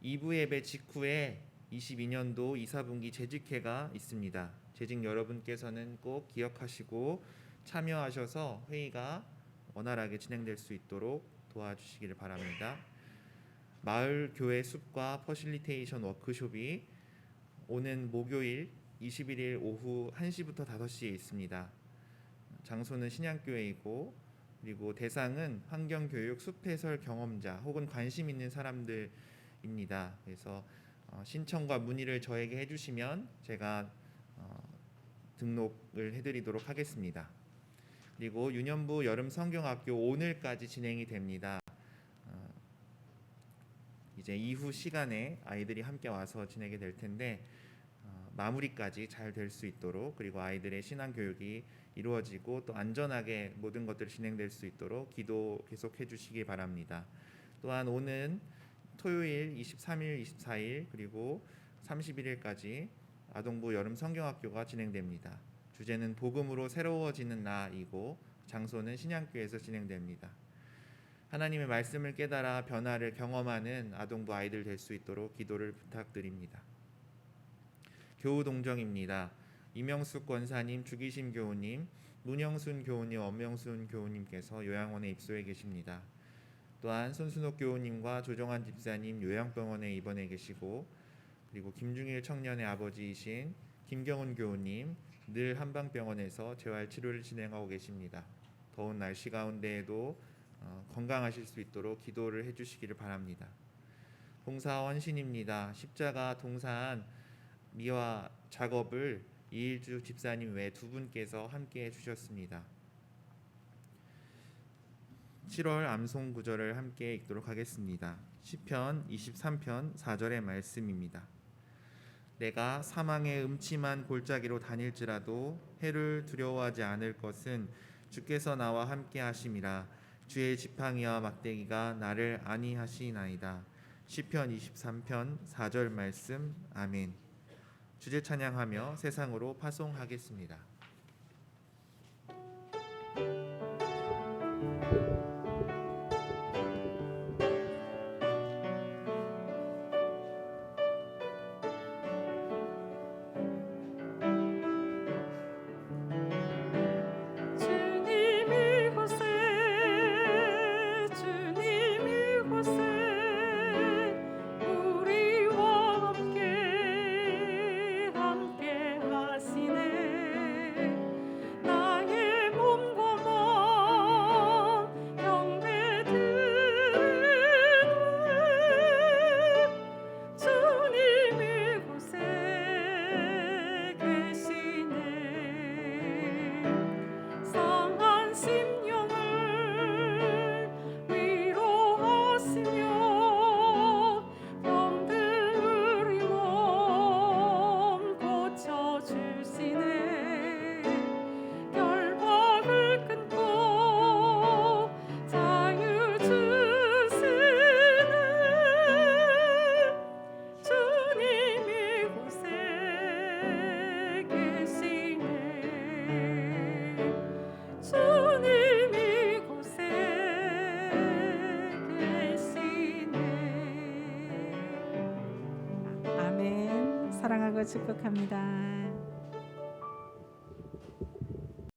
2부 예배 직후에 22년도 2사분기 재직회가 있습니다. 재직 여러분께서는 꼭 기억하시고 참여하셔서 회의가 원활하게 진행될 수 있도록 도와주시기를 바랍니다. 마을 교회 숲과 퍼실리테이션 워크숍이 오는 목요일 21일 오후 1시부터 5시에 있습니다. 장소는 신양교회이고 그리고 대상은 환경교육 숲해설 경험자 혹은 관심 있는 사람들입니다. 그래서 신청과 문의를 저에게 해주시면 제가 등록을 해드리도록 하겠습니다. 그리고 유년부 여름 성경학교 오늘까지 진행이 됩니다. 이제 이후 시간에 아이들이 함께 와서 지내게 될 텐데 마무리까지 잘 될 수 있도록 그리고 아이들의 신앙 교육이 이루어지고 또 안전하게 모든 것들이 진행될 수 있도록 기도 계속해 주시기 바랍니다. 또한 오는 토요일 23일, 24일 그리고 31일까지 아동부 여름 성경학교가 진행됩니다. 주제는 복음으로 새로워지는 나이고 장소는 신양교회에서 진행됩니다. 하나님의 말씀을 깨달아 변화를 경험하는 아동부 아이들 될 수 있도록 기도를 부탁드립니다. 교우 동정입니다. 이명숙 권사님, 주기심 교우님, 문영순 교우님, 엄명순 교우님께서 요양원에 입소해 계십니다. 또한 손순옥 교우님과 조정환 집사님 요양병원에 입원해 계시고 그리고 김중일 청년의 아버지이신 김경훈 교우님 늘 한방병원에서 재활 치료를 진행하고 계십니다. 더운 날씨 가운데에도 건강하실 수 있도록 기도를 해주시기를 바랍니다. 봉사원 신입니다. 십자가 동산 미화 작업을 이일주 집사님 외 두 분께서 함께 해주셨습니다. 7월 암송 구절을 함께 읽도록 하겠습니다. 시편 23편 4절의 말씀입니다. 내가 사망의 음침한 골짜기로 다닐지라도 해를 두려워하지 않을 것은 주께서 나와 함께 하심이라. 주의 지팡이와 막대기가 나를 안위하시나이다. 시편 23편 4절 말씀. 아멘. 주제 찬양하며 세상으로 파송하겠습니다. 축복합니다.